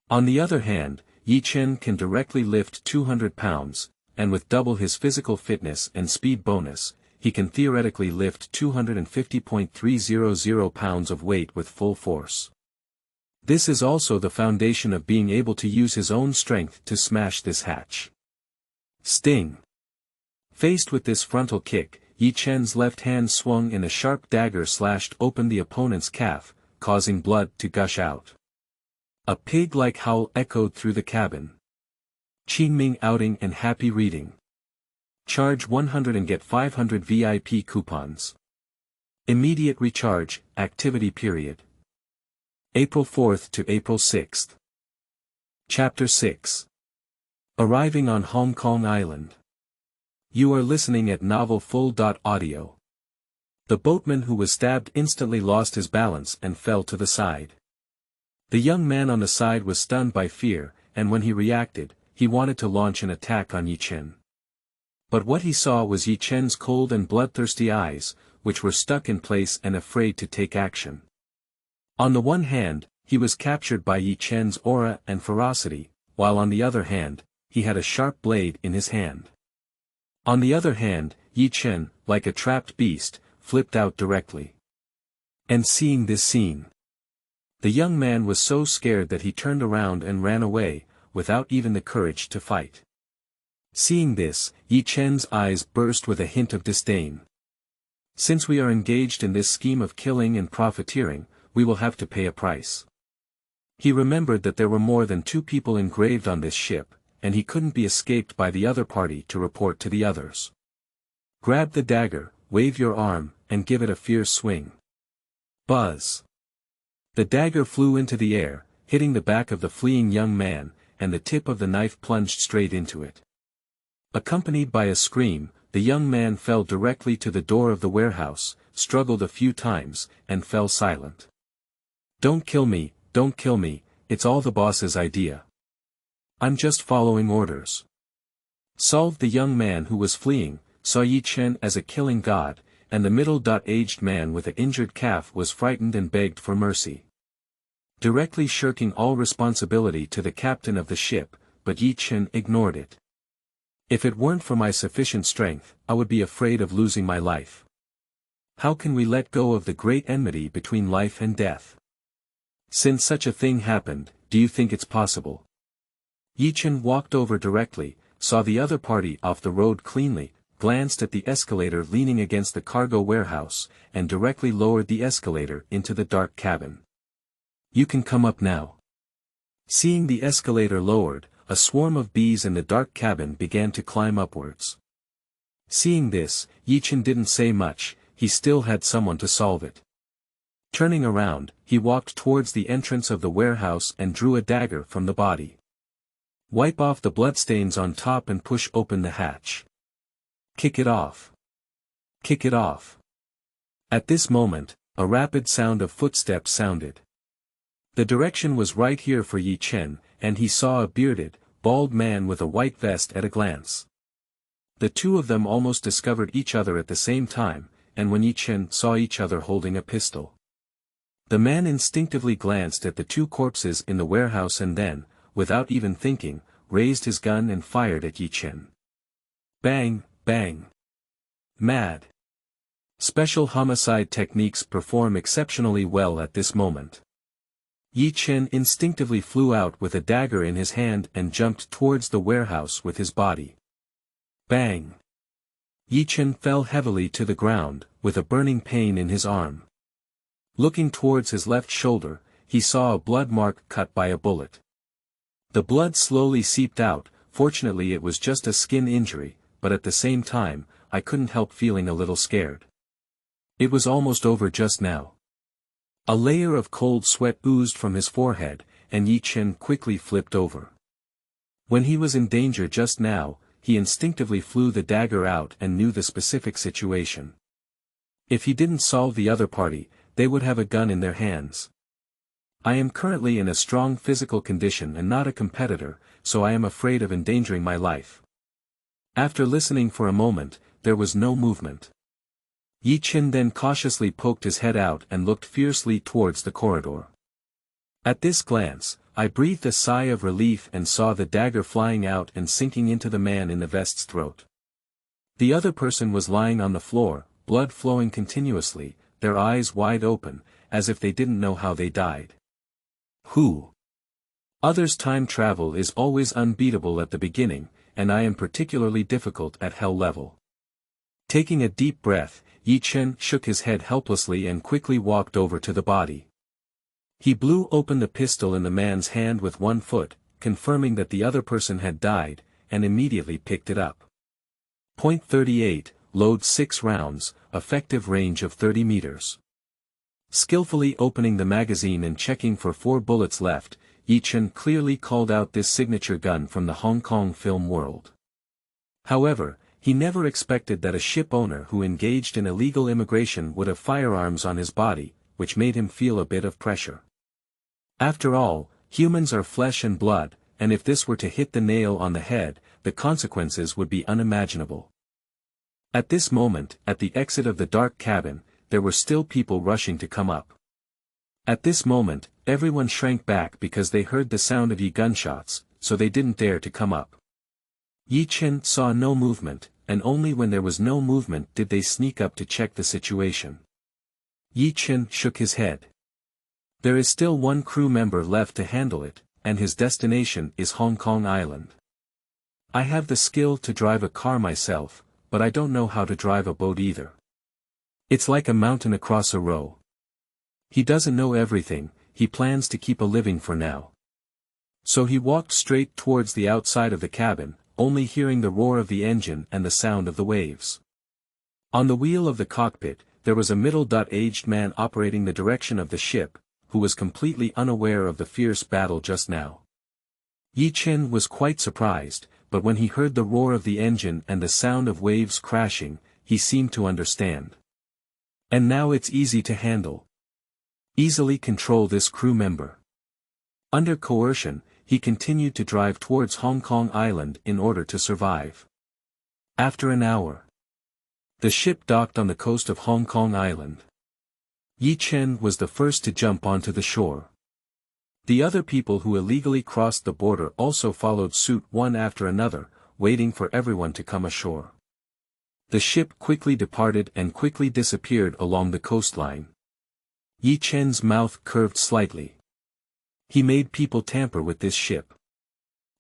On the other hand, Ye Chen can directly lift 200 pounds, and with double his physical fitness and speed bonus, he can theoretically lift 250.300 pounds of weight with full force. This is also the foundation of being able to use his own strength to smash this hatch. Sting. Faced with this frontal kick, Ye Chen's left hand swung and a sharp dagger slashed open the opponent's calf, causing blood to gush out. A pig-like howl echoed through the cabin. Qingming outing and happy reading. Charge 100 and get 500 VIP coupons. Immediate recharge, activity period. April 4th to April 6th. Chapter 6. Arriving on Hong Kong Island. You are listening at novel full.audio. The boatman who was stabbed instantly lost his balance and fell to the side. The young man on the side was stunned by fear, and when he reacted, he wanted to launch an attack on Ye Chen. But what he saw was Ye Chen's cold and bloodthirsty eyes, which were stuck in place and afraid to take action. On the one hand, he was captured by Ye Chen's aura and ferocity, while on the other hand, he had a sharp blade in his hand. On the other hand, Ye Chen, like a trapped beast, flipped out directly. And seeing this scene, the young man was so scared that he turned around and ran away, without even the courage to fight. Seeing this, Ye Chen's eyes burst with a hint of disdain. Since we are engaged in this scheme of killing and profiteering, we will have to pay a price. He remembered that there were more than 2 people engraved on this ship, and he couldn't be escaped by the other party to report to the others. Grab the dagger, wave your arm, and give it a fierce swing. Buzz. The dagger flew into the air, hitting the back of the fleeing young man, and the tip of the knife plunged straight into it. Accompanied by a scream, the young man fell directly to the door of the warehouse, struggled a few times, and fell silent. Don't kill me, it's all the boss's idea. I'm just following orders. Solved. The young man who was fleeing, saw Ye Chen as a killing god, and the middle-aged man with an injured calf was frightened and begged for mercy. Directly shirking all responsibility to the captain of the ship, but Ye Chen ignored it. If it weren't for my sufficient strength, I would be afraid of losing my life. How can we let go of the great enmity between life and death? Since such a thing happened, do you think it's possible? Ye Chen walked over directly, saw the other party off the road cleanly, glanced at the escalator leaning against the cargo warehouse, and directly lowered the escalator into the dark cabin. You can come up now. Seeing the escalator lowered, a swarm of bees in the dark cabin began to climb upwards. Seeing this, Ye Chen didn't say much, he still had someone to solve it. Turning around, he walked towards the entrance of the warehouse and drew a dagger from the body. Wipe off the bloodstains on top and push open the hatch. Kick it off. Kick it off. At this moment, a rapid sound of footsteps sounded. The direction was right here for Ye Chen, and he saw a bearded, bald man with a white vest at a glance. The two of them almost discovered each other at the same time, and when Ye Chen saw each other holding a pistol. The man instinctively glanced at the two corpses in the warehouse and then, without even thinking, raised his gun and fired at Ye Chen. Bang, bang. Mad. Special homicide techniques perform exceptionally well at this moment. Ye Chen instinctively flew out with a dagger in his hand and jumped towards the warehouse with his body. Bang. Ye Chen fell heavily to the ground, with a burning pain in his arm. Looking towards his left shoulder, he saw a blood mark cut by a bullet. The blood slowly seeped out. Fortunately it was just a skin injury, but at the same time, I couldn't help feeling a little scared. It was almost over just now. A layer of cold sweat oozed from his forehead, and Ye Chen quickly flipped over. When he was in danger just now, he instinctively flew the dagger out and knew the specific situation. If he didn't solve the other party, they would have a gun in their hands. I am currently in a strong physical condition and not a competitor, so I am afraid of endangering my life. After listening for a moment, there was no movement. Ye Chen then cautiously poked his head out and looked fiercely towards the corridor. At this glance, I breathed a sigh of relief and saw the dagger flying out and sinking into the man in the vest's throat. The other person was lying on the floor, blood flowing continuously, their eyes wide open, as if they didn't know how they died. Who? Others' time travel is always unbeatable at the beginning, and I am particularly difficult at hell level. Taking a deep breath, Ye Chen shook his head helplessly and quickly walked over to the body. He blew open the pistol in the man's hand with one foot, confirming that the other person had died, and immediately picked it up. .38, load 6 rounds, effective range of 30 meters. Skillfully opening the magazine and checking for 4 bullets left, Ye Chen clearly called out this signature gun from the Hong Kong film world. However, he never expected that a ship owner who engaged in illegal immigration would have firearms on his body, which made him feel a bit of pressure. After all, humans are flesh and blood, and if this were to hit the nail on the head, the consequences would be unimaginable. At this moment, at the exit of the dark cabin, there were still people rushing to come up. At this moment, everyone shrank back because they heard the sound of gunshots, so they didn't dare to come up. Ye Chen saw no movement, and only when there was no movement did they sneak up to check the situation. Ye Chen shook his head. There is still one crew member left to handle it, and his destination is Hong Kong Island. I have the skill to drive a car myself, but I don't know how to drive a boat either. It's like a mountain across a row. He doesn't know everything, he plans to keep a living for now. So he walked straight towards the outside of the cabin, only hearing the roar of the engine and the sound of the waves. On the wheel of the cockpit, there was a middle-aged man operating the direction of the ship, who was completely unaware of the fierce battle just now. Ye Chen was quite surprised, but when he heard the roar of the engine and the sound of waves crashing, he seemed to understand. And now it's easy to handle. Easily control this crew member. Under coercion, he continued to drive towards Hong Kong Island in order to survive. After an hour, the ship docked on the coast of Hong Kong Island. Ye Chen was the first to jump onto the shore. The other people who illegally crossed the border also followed suit one after another, waiting for everyone to come ashore. The ship quickly departed and quickly disappeared along the coastline. Ye Chen's mouth curved slightly. He made people tamper with this ship.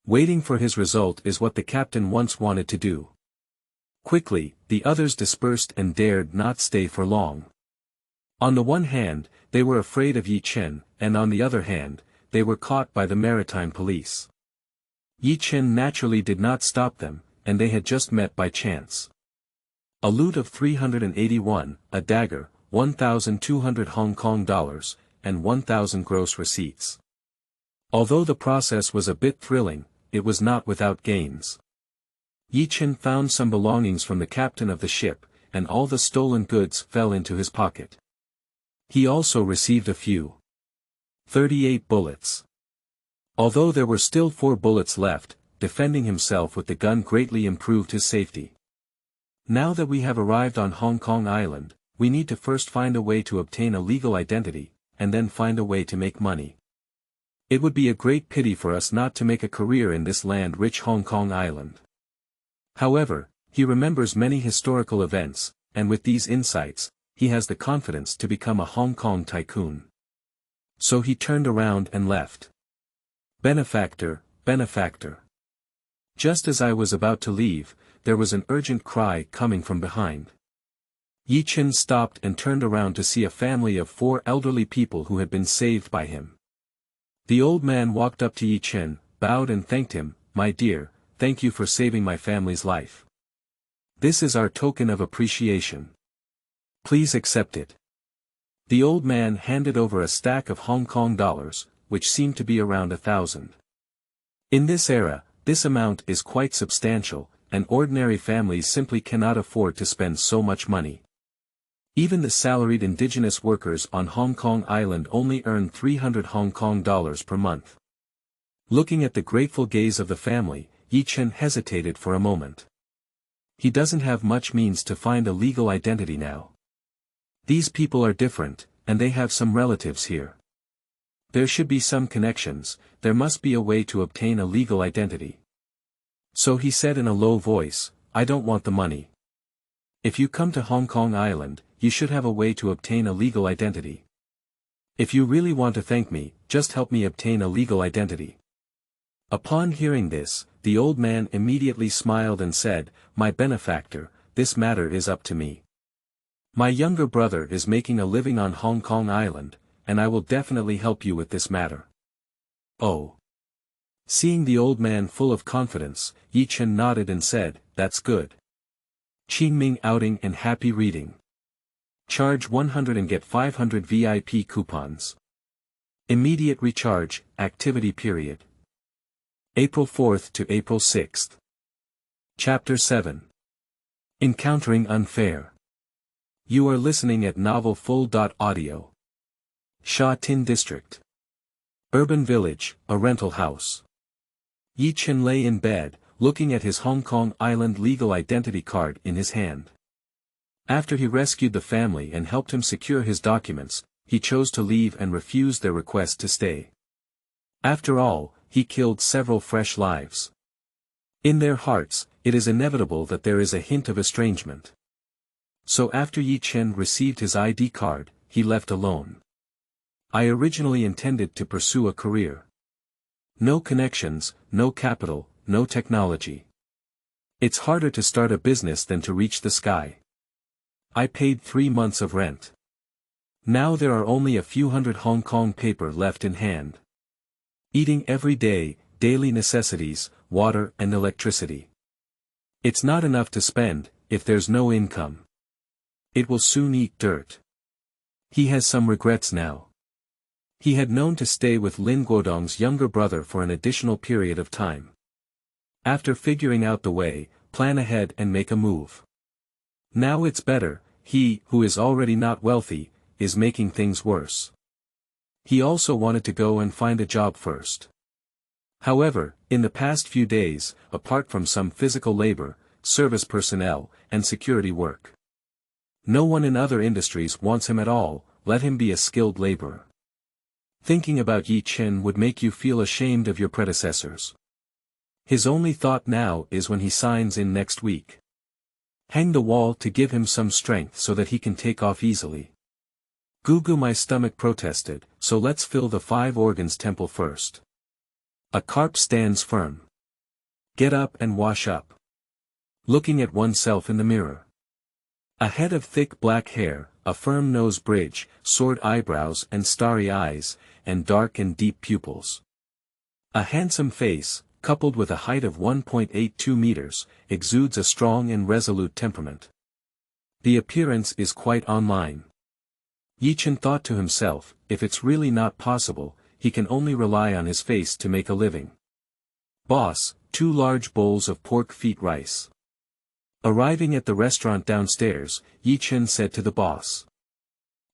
Waiting for his result is what the captain once wanted to do. Quickly, the others dispersed and dared not stay for long. On the one hand, they were afraid of Ye Chen, and on the other hand, they were caught by the maritime police. Ye Chen naturally did not stop them, and they had just met by chance. A loot of 381, a dagger, 1,200 Hong Kong dollars, and 1,000 gross receipts. Although the process was a bit thrilling, it was not without gains. Ye Chen found some belongings from the captain of the ship, and all the stolen goods fell into his pocket. He also received a few. 38 bullets. Although there were still 4 bullets left, defending himself with the gun greatly improved his safety. Now that we have arrived on Hong Kong Island, we need to first find a way to obtain a legal identity, and then find a way to make money. It would be a great pity for us not to make a career in this land-rich Hong Kong Island. However, he remembers many historical events, and with these insights, he has the confidence to become a Hong Kong tycoon. So he turned around and left. Benefactor, benefactor. Just as I was about to leave, there was an urgent cry coming from behind. Ye Chen stopped and turned around to see a family of 4 elderly people who had been saved by him. The old man walked up to Ye Chen, bowed and thanked him, "My dear, thank you for saving my family's life. This is our token of appreciation. Please accept it." The old man handed over a stack of Hong Kong dollars, which seemed to be around 1,000. In this era, this amount is quite substantial, and ordinary families simply cannot afford to spend so much money. Even the salaried indigenous workers on Hong Kong Island only earn 300 Hong Kong dollars per month. Looking at the grateful gaze of the family, Ye Chen hesitated for a moment. He doesn't have much means to find a legal identity now. These people are different, and they have some relatives here. There should be some connections, there must be a way to obtain a legal identity. So he said in a low voice, "I don't want the money. If you come to Hong Kong Island, you should have a way to obtain a legal identity. If you really want to thank me, just help me obtain a legal identity." Upon hearing this, the old man immediately smiled and said, "My benefactor, this matter is up to me. My younger brother is making a living on Hong Kong Island, and I will definitely help you with this matter." "Oh." Seeing the old man full of confidence, Ye Chen nodded and said, "That's good. Qingming outing and happy reading. Charge 100 and get 500 VIP coupons. Immediate recharge, activity period. April 4th to April 6th. Chapter 7. Encountering Unfair. You are listening at Novel Full.audio. Sha Tin District. Urban Village, a rental house. Ye Chen lay in bed, looking at his Hong Kong Island legal identity card in his hand. After he rescued the family and helped him secure his documents, he chose to leave and refused their request to stay. After all, he killed several fresh lives. In their hearts, it is inevitable that there is a hint of estrangement. So after Ye Chen received his ID card, he left alone. I originally intended to pursue a career. No connections, no capital, no technology. It's harder to start a business than to reach the sky. I paid 3 months of rent. Now there are only a few hundred Hong Kong paper left in hand. Eating every day, daily necessities, water and electricity. It's not enough to spend, if there's no income. It will soon eat dirt. He has some regrets now. He had known to stay with Lin Guodong's younger brother for an additional period of time. After figuring out the way, plan ahead and make a move. Now it's better, he, who is already not wealthy, is making things worse. He also wanted to go and find a job first. However, in the past few days, apart from some physical labor, service personnel, and security work, no one in other industries wants him at all, let him be a skilled laborer. Thinking about Ye Chen would make you feel ashamed of your predecessors. His only thought now is when he signs in next week. Hang the wall to give him some strength so that he can take off easily. Goo my stomach protested, so let's fill the 5 organs temple first. A carp stands firm. Get up and wash up. Looking at oneself in the mirror. A head of thick black hair, a firm nose bridge, sword eyebrows and starry eyes, and dark and deep pupils. A handsome face, coupled with a height of 1.82 meters, exudes a strong and resolute temperament. The appearance is quite online. Ye Chen thought to himself, if it's really not possible, he can only rely on his face to make a living. Boss, 2 large bowls of pork feet rice. Arriving at the restaurant downstairs, Ye Chen said to the boss.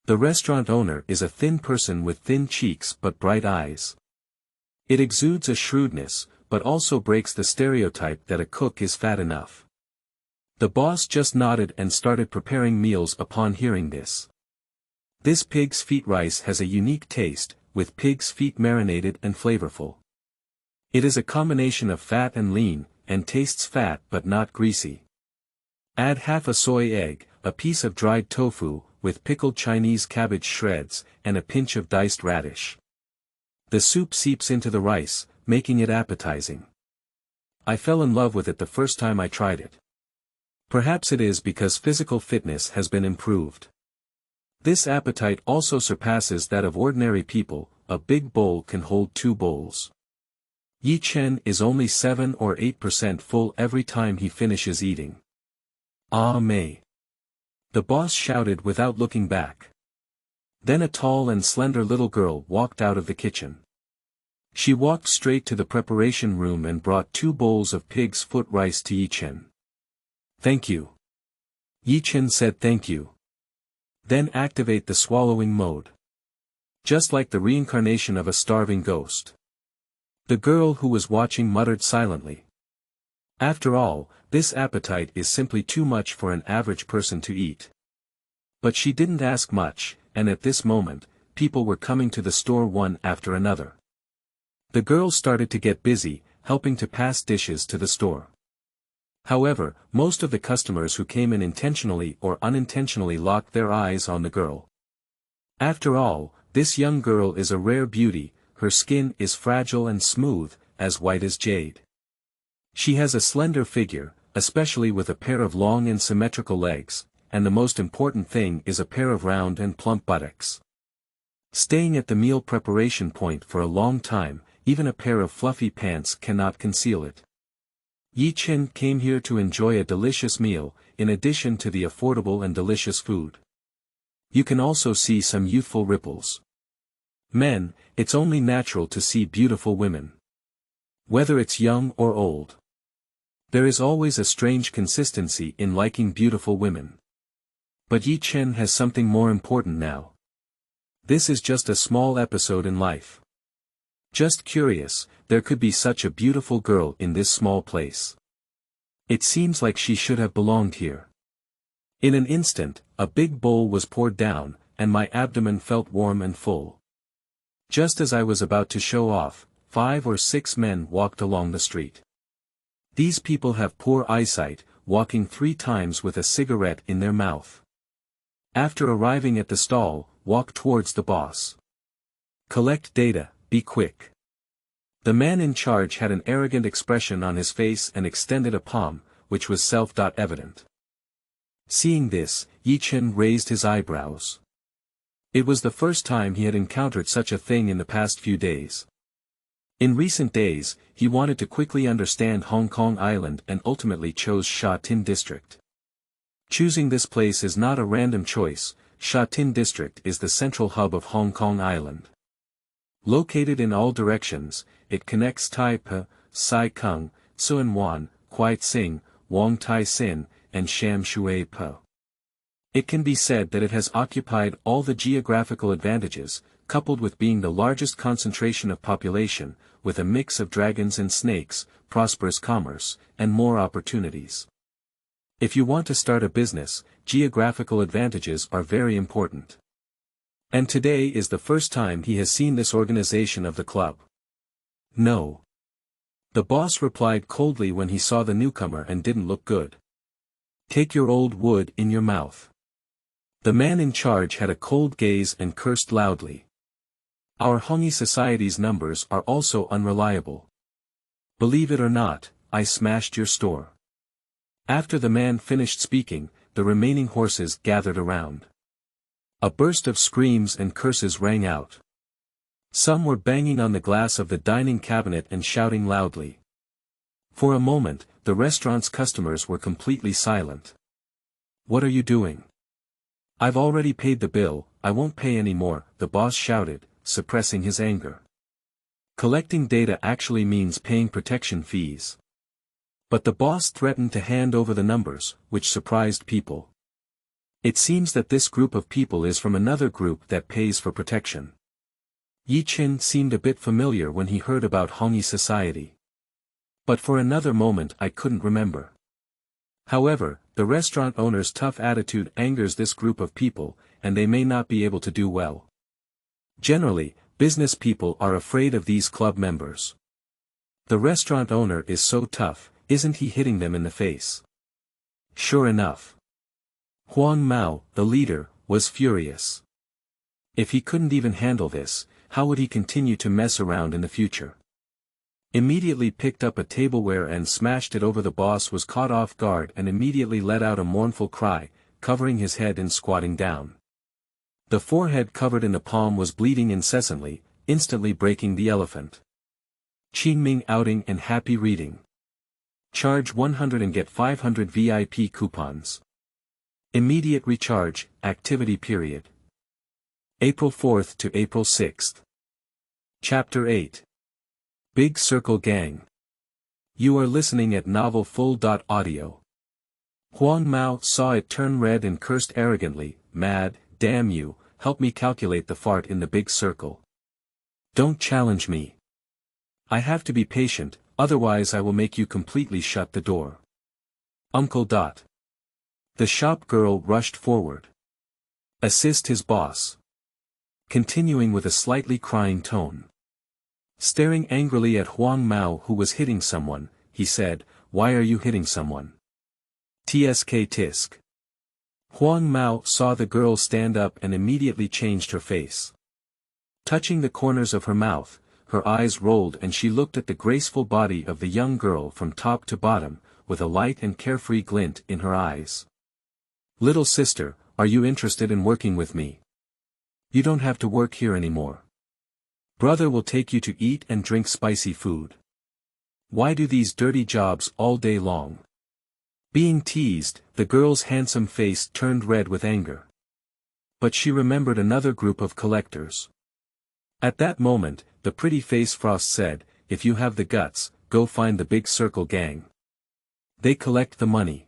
The restaurant owner is a thin person with thin cheeks but bright eyes. It exudes a shrewdness, but also breaks the stereotype that a cook is fat enough. The boss just nodded and started preparing meals upon hearing this. This pig's feet rice has a unique taste, with pig's feet marinated and flavorful. It is a combination of fat and lean, and tastes fat but not greasy. Add half a soy egg, a piece of dried tofu, with pickled Chinese cabbage shreds, and a pinch of diced radish. The soup seeps into the rice, making it appetizing. I fell in love with it the first time I tried it. Perhaps it is because physical fitness has been improved. This appetite also surpasses that of ordinary people. A big bowl can hold 2 bowls. Ye Chen is only 7 or 8% full every time he finishes eating. Ah Mei! The boss shouted without looking back. Then a tall and slender little girl walked out of the kitchen. She walked straight to the preparation room and brought 2 bowls of pig's foot rice to Ye Chen. Thank you. Ye Chen said thank you. Then activate the swallowing mode. Just like the reincarnation of a starving ghost. The girl who was watching muttered silently. After all, this appetite is simply too much for an average person to eat. But she didn't ask much, and at this moment, people were coming to the store one after another. The girl started to get busy, helping to pass dishes to the store. However, most of the customers who came in intentionally or unintentionally locked their eyes on the girl. After all, this young girl is a rare beauty, her skin is fragile and smooth, as white as jade. She has a slender figure, especially with a pair of long and symmetrical legs, and the most important thing is a pair of round and plump buttocks. Staying at the meal preparation point for a long time, even a pair of fluffy pants cannot conceal it. Ye Chen came here to enjoy a delicious meal, in addition to the affordable and delicious food. You can also see some youthful ripples. Men, it's only natural to see beautiful women. Whether it's young or old. There is always a strange consistency in liking beautiful women. But Ye Chen has something more important now. This is just a small episode in life. Just curious, there could be such a beautiful girl in this small place. It seems like she should have belonged here. In an instant, a big bowl was poured down, and my abdomen felt warm and full. Just as I was about to show off, 5 or 6 men walked along the street. These people have poor eyesight, walking 3 times with a cigarette in their mouth. After arriving at the stall, walk towards the boss. Collect data, be quick. The man in charge had an arrogant expression on his face and extended a palm, which was self-evident. Seeing this, Ye Chen raised his eyebrows. It was the first time he had encountered such a thing in the past few days. In recent days, he wanted to quickly understand Hong Kong Island and ultimately chose Sha Tin District. Choosing this place is not a random choice. Sha Tin District is the central hub of Hong Kong Island. Located in all directions, it connects Tai Po, Sai Kung, Tsuen Wan, Kwai Tsing, Wong Tai Sin, and Sham Shui Po. It can be said that it has occupied all the geographical advantages, coupled with being the largest concentration of population, with a mix of dragons and snakes, prosperous commerce, and more opportunities. If you want to start a business, geographical advantages are very important. And today is the first time he has seen this organization of the club. No. The boss replied coldly when he saw the newcomer and didn't look good. Take your old wood in your mouth. The man in charge had a cold gaze and cursed loudly. Our Hongyi society's numbers are also unreliable. Believe it or not, I smashed your store. After the man finished speaking, the remaining horses gathered around. A burst of screams and curses rang out. Some were banging on the glass of the dining cabinet and shouting loudly. For a moment, the restaurant's customers were completely silent. What are you doing? I've already paid the bill, I won't pay any more, the boss shouted, suppressing his anger. Collecting data actually means paying protection fees. But the boss threatened to hand over the numbers, which surprised people. It seems that this group of people is from another group that pays for protection. Ye Chen seemed a bit familiar when he heard about Hongyi society. But for another moment I couldn't remember. However, the restaurant owner's tough attitude angers this group of people, and they may not be able to do well. Generally, business people are afraid of these club members. The restaurant owner is so tough, isn't he hitting them in the face? Sure enough. Huang Mao, the leader, was furious. If he couldn't even handle this, how would he continue to mess around in the future? Immediately picked up a tableware and smashed it over. The boss was caught off guard and immediately let out a mournful cry, covering his head and squatting down. The forehead covered in the palm was bleeding incessantly, instantly breaking the elephant. Qingming outing and happy reading. Charge 100 and get 500 VIP coupons. Immediate recharge, activity period. April 4th to April 6th. Chapter 8. Big Circle Gang. You are listening at novel full.audio. Huang Mao saw it turn red and cursed arrogantly, mad, damn you, help me calculate the fart in the big circle. Don't challenge me. I have to be patient, otherwise I will make you completely shut the door. Uncle. The shop girl rushed forward. Assist his boss. Continuing with a slightly crying tone. Staring angrily at Huang Mao who was hitting someone, he said, Why are you hitting someone? Tsk tisk. Huang Mao saw the girl stand up and immediately changed her face. Touching the corners of her mouth, her eyes rolled and she looked at the graceful body of the young girl from top to bottom, with a light and carefree glint in her eyes. Little sister, are you interested in working with me? You don't have to work here anymore. Brother will take you to eat and drink spicy food. Why do these dirty jobs all day long? Being teased, the girl's handsome face turned red with anger. But she remembered another group of collectors. At that moment, the pretty face Frost said, If you have the guts, go find the Big Circle Gang. They collect the money.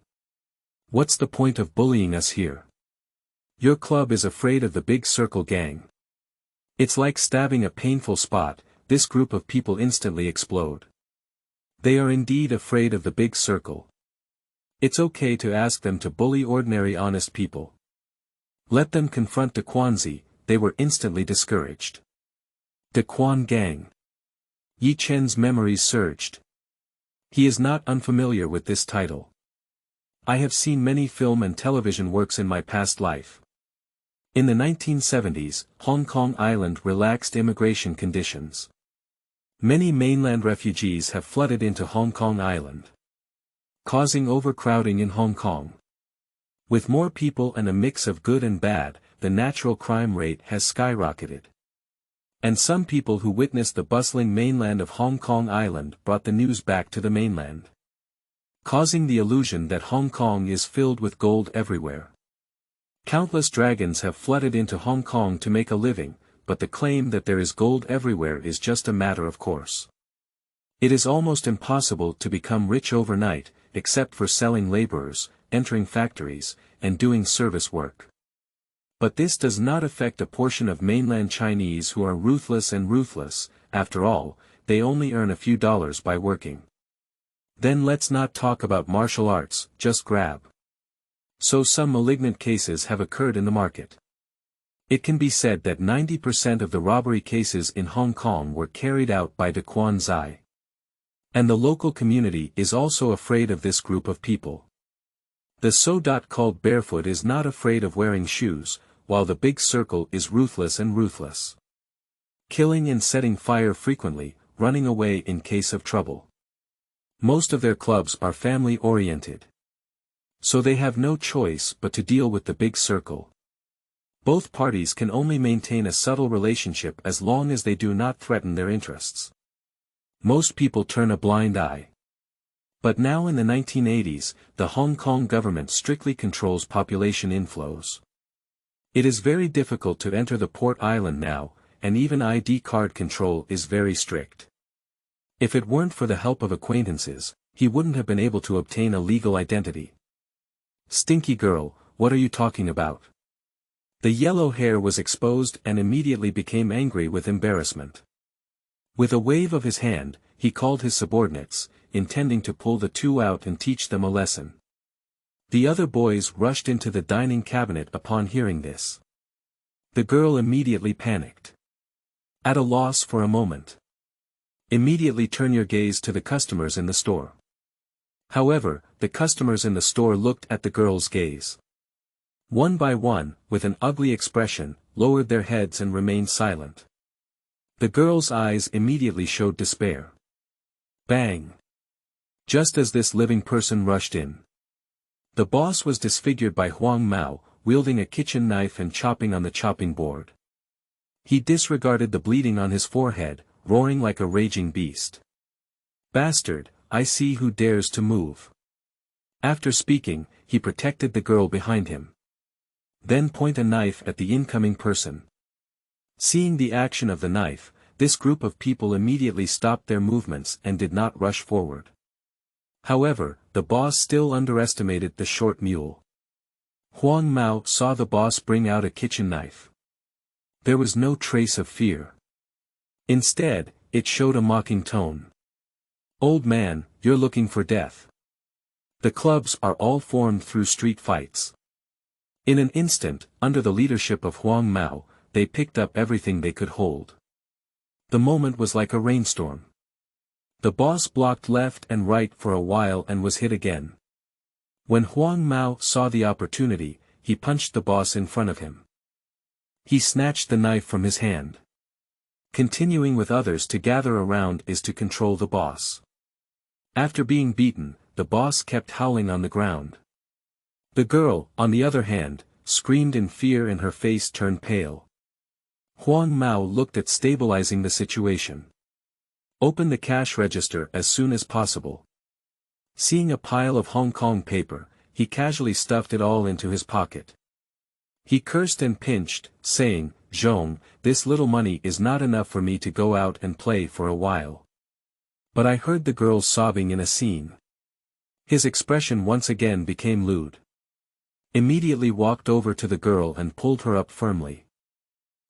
What's the point of bullying us here? Your club is afraid of the Big Circle Gang. It's like stabbing a painful spot, this group of people instantly explode. They are indeed afraid of the Big Circle. It's okay to ask them to bully ordinary honest people. Let them confront the Quanzi, they were instantly discouraged. The Quan Gang. Ye Chen's memories surged. He is not unfamiliar with this title. I have seen many film and television works in my past life. In the 1970s, Hong Kong Island relaxed immigration conditions. Many mainland refugees have flooded into Hong Kong Island, causing overcrowding in Hong Kong. With more people and a mix of good and bad, the natural crime rate has skyrocketed. And some people who witnessed the bustling mainland of Hong Kong Island brought the news back to the mainland, causing the illusion that Hong Kong is filled with gold everywhere. Countless dragons have flooded into Hong Kong to make a living, but the claim that there is gold everywhere is just a matter of course. It is almost impossible to become rich overnight, except for selling laborers, entering factories, and doing service work. But this does not affect a portion of mainland Chinese who are ruthless and ruthless. After all, they only earn a few dollars by working. Then let's not talk about martial arts, just grab. So some malignant cases have occurred in the market. It can be said that 90% of the robbery cases in Hong Kong were carried out by the Quanzi. And the local community is also afraid of this group of people. The so. Called barefoot is not afraid of wearing shoes, while the big circle is ruthless and ruthless. Killing and setting fire frequently, running away in case of trouble. Most of their clubs are family-oriented. So they have no choice but to deal with the big circle. Both parties can only maintain a subtle relationship as long as they do not threaten their interests. Most people turn a blind eye. But now in the 1980s, the Hong Kong government strictly controls population inflows. It is very difficult to enter the Port Island now, and even ID card control is very strict. If it weren't for the help of acquaintances, he wouldn't have been able to obtain a legal identity. "Stinky girl, what are you talking about?" The yellow hair was exposed and immediately became angry with embarrassment. With a wave of his hand, he called his subordinates, intending to pull the two out and teach them a lesson. The other boys rushed into the dining cabinet upon hearing this. The girl immediately panicked. At a loss for a moment. Immediately turn your gaze to the customers in the store. However, the customers in the store looked at the girl's gaze. One by one, with an ugly expression, lowered their heads and remained silent. The girl's eyes immediately showed despair. Bang! Just as this living person rushed in. The boss was disfigured by Huang Mao, wielding a kitchen knife and chopping on the chopping board. He disregarded the bleeding on his forehead, roaring like a raging beast. "Bastard, I see who dares to move." After speaking, he protected the girl behind him. Then point a knife at the incoming person. Seeing the action of the knife, this group of people immediately stopped their movements and did not rush forward. However, the boss still underestimated the short mule. Huang Mao saw the boss bring out a kitchen knife. There was no trace of fear. Instead, it showed a mocking tone. "Old man, you're looking for death. The clubs are all formed through street fights." In an instant, under the leadership of Huang Mao, they picked up everything they could hold. The moment was like a rainstorm. The boss blocked left and right for a while and was hit again. When Huang Mao saw the opportunity, he punched the boss in front of him. He snatched the knife from his hand. Continuing with others to gather around is to control the boss. After being beaten, the boss kept howling on the ground. The girl, on the other hand, screamed in fear and her face turned pale. Huang Mao looked at stabilizing the situation. Open the cash register as soon as possible. Seeing a pile of Hong Kong paper, he casually stuffed it all into his pocket. He cursed and pinched, saying, "Zhong, this little money is not enough for me to go out and play for a while." But I heard the girl sobbing in a scene. His expression once again became lewd. Immediately walked over to the girl and pulled her up firmly.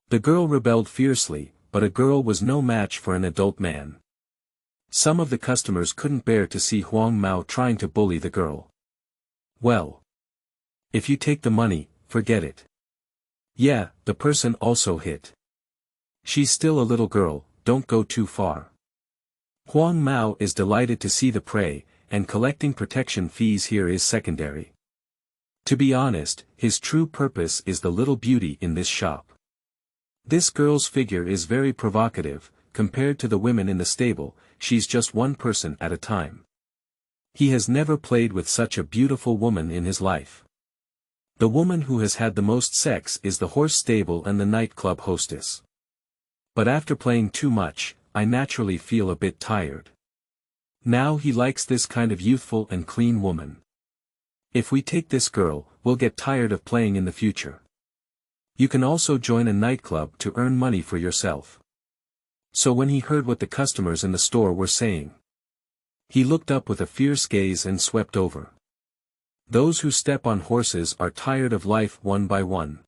The girl rebelled fiercely, but a girl was no match for an adult man. Some of the customers couldn't bear to see Huang Mao trying to bully the girl. "Well, if you take the money, forget it." "Yeah," the person also hit. "She's still a little girl, don't go too far." Huang Mao is delighted to see the prey, and collecting protection fees here is secondary. To be honest, his true purpose is the little beauty in this shop. This girl's figure is very provocative, compared to the women in the stable, she's just one person at a time. He has never played with such a beautiful woman in his life. The woman who has had the most sex is the horse stable and the nightclub hostess. But after playing too much, I naturally feel a bit tired. Now he likes this kind of youthful and clean woman. If we take this girl, we'll get tired of playing in the future. You can also join a nightclub to earn money for yourself. So when he heard what the customers in the store were saying, he looked up with a fierce gaze and swept over. Those who step on horses are tired of life one by one.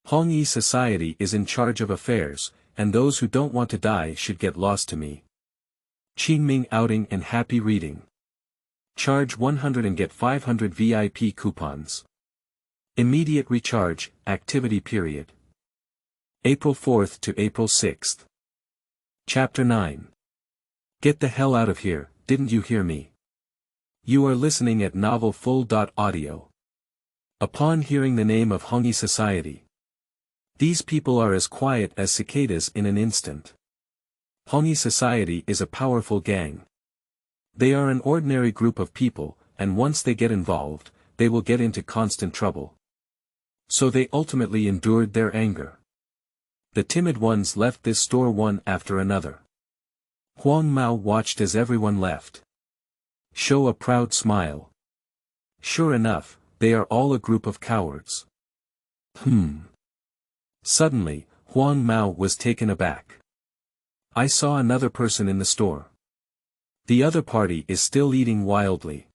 Hongyi society is in charge of affairs, and those who don't want to die should get lost to me. Qingming outing and happy reading. Charge 100 and get 500 VIP coupons. Immediate recharge, activity period. April 4th to April 6th. Chapter 9. Get the hell out of here, didn't you hear me? You are listening at novel full.audio. Upon hearing the name of Hongi society. These people are as quiet as cicadas in an instant. Hongi society is a powerful gang. They are an ordinary group of people, and once they get involved, they will get into constant trouble. So they ultimately endured their anger. The timid ones left this store one after another. Huang Mao watched as everyone left. Show a proud smile. Sure enough, they are all a group of cowards. Suddenly, Huang Mao was taken aback. I saw another person in the store. The other party is still eating wildly.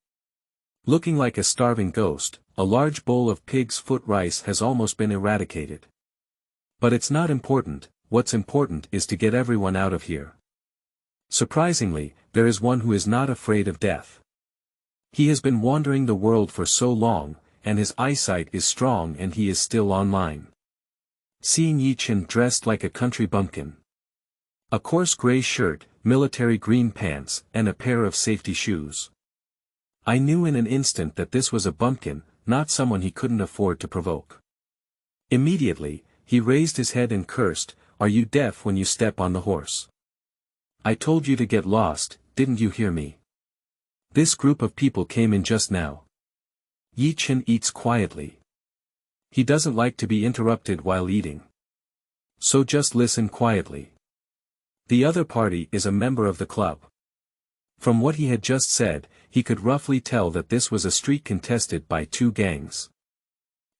Looking like a starving ghost, a large bowl of pig's foot rice has almost been eradicated. But it's not important, what's important is to get everyone out of here. Surprisingly, there is one who is not afraid of death. He has been wandering the world for so long, and his eyesight is strong and he is still online. Seeing Ye Chen dressed like a country bumpkin. A coarse gray shirt, military green pants, and a pair of safety shoes. I knew in an instant that this was a bumpkin, not someone he couldn't afford to provoke. Immediately, he raised his head and cursed, "Are you deaf when you step on the horse? I told you to get lost, didn't you hear me? This group of people came in just now." Ye Chen eats quietly. He doesn't like to be interrupted while eating. So just listen quietly. The other party is a member of the club. From what he had just said, he could roughly tell that this was a street contested by two gangs.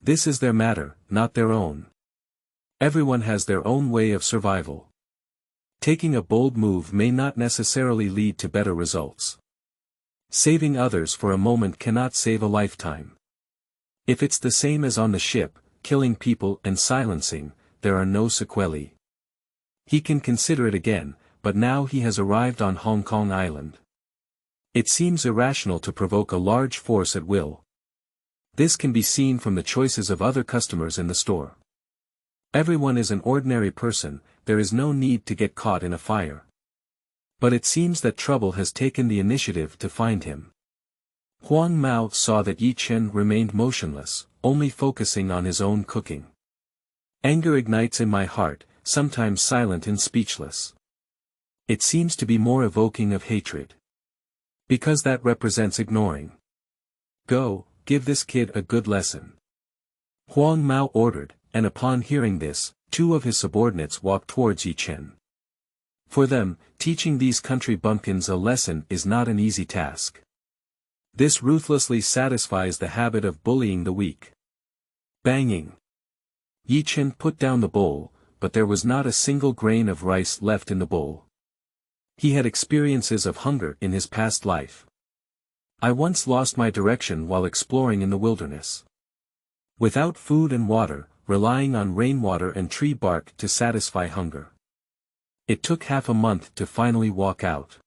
This is their matter, not their own. Everyone has their own way of survival. Taking a bold move may not necessarily lead to better results. Saving others for a moment cannot save a lifetime. If it's the same as on the ship, killing people and silencing, there are no sequelae. He can consider it again, but now he has arrived on Hong Kong Island. It seems irrational to provoke a large force at will. This can be seen from the choices of other customers in the store. Everyone is an ordinary person, there is no need to get caught in a fire. But it seems that trouble has taken the initiative to find him. Huang Mao saw that Ye Chen remained motionless, only focusing on his own cooking. Anger ignites in my heart, sometimes silent and speechless. It seems to be more evoking of hatred. Because that represents ignoring. Go, give this kid a good lesson. Huang Mao ordered, and upon hearing this, two of his subordinates walked towards Ye Chen. For them, teaching these country bumpkins a lesson is not an easy task. This ruthlessly satisfies the habit of bullying the weak. Banging. Ye Chen put down the bowl, but there was not a single grain of rice left in the bowl. He had experiences of hunger in his past life. I once lost my direction while exploring in the wilderness. Without food and water, relying on rainwater and tree bark to satisfy hunger. It took half a month to finally walk out.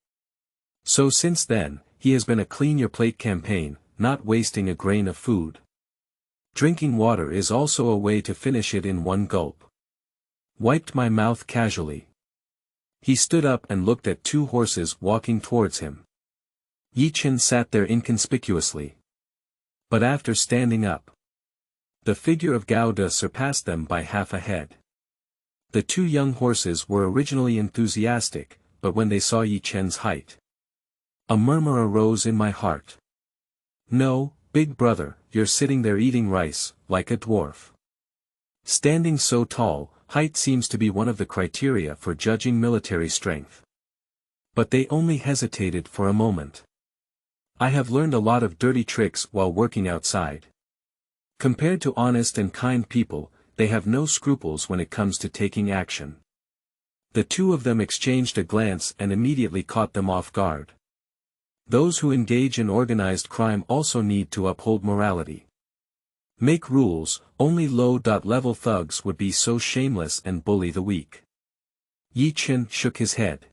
So since then, he has been a clean your plate campaign, not wasting a grain of food. Drinking water is also a way to finish it in one gulp. Wiped my mouth casually. He stood up and looked at two horses walking towards him. Ye Chen sat there inconspicuously. But after standing up, the figure of Gao De surpassed them by half a head. The two young horses were originally enthusiastic, but when they saw Ye Chen's height, a murmur arose in my heart. No, big brother, you're sitting there eating rice, like a dwarf. Standing so tall, height seems to be one of the criteria for judging military strength. But they only hesitated for a moment. I have learned a lot of dirty tricks while working outside. Compared to honest and kind people, they have no scruples when it comes to taking action. The two of them exchanged a glance and immediately caught them off guard. Those who engage in organized crime also need to uphold morality. Make rules, only low-level thugs would be so shameless and bully the weak. Ye Chen shook his head.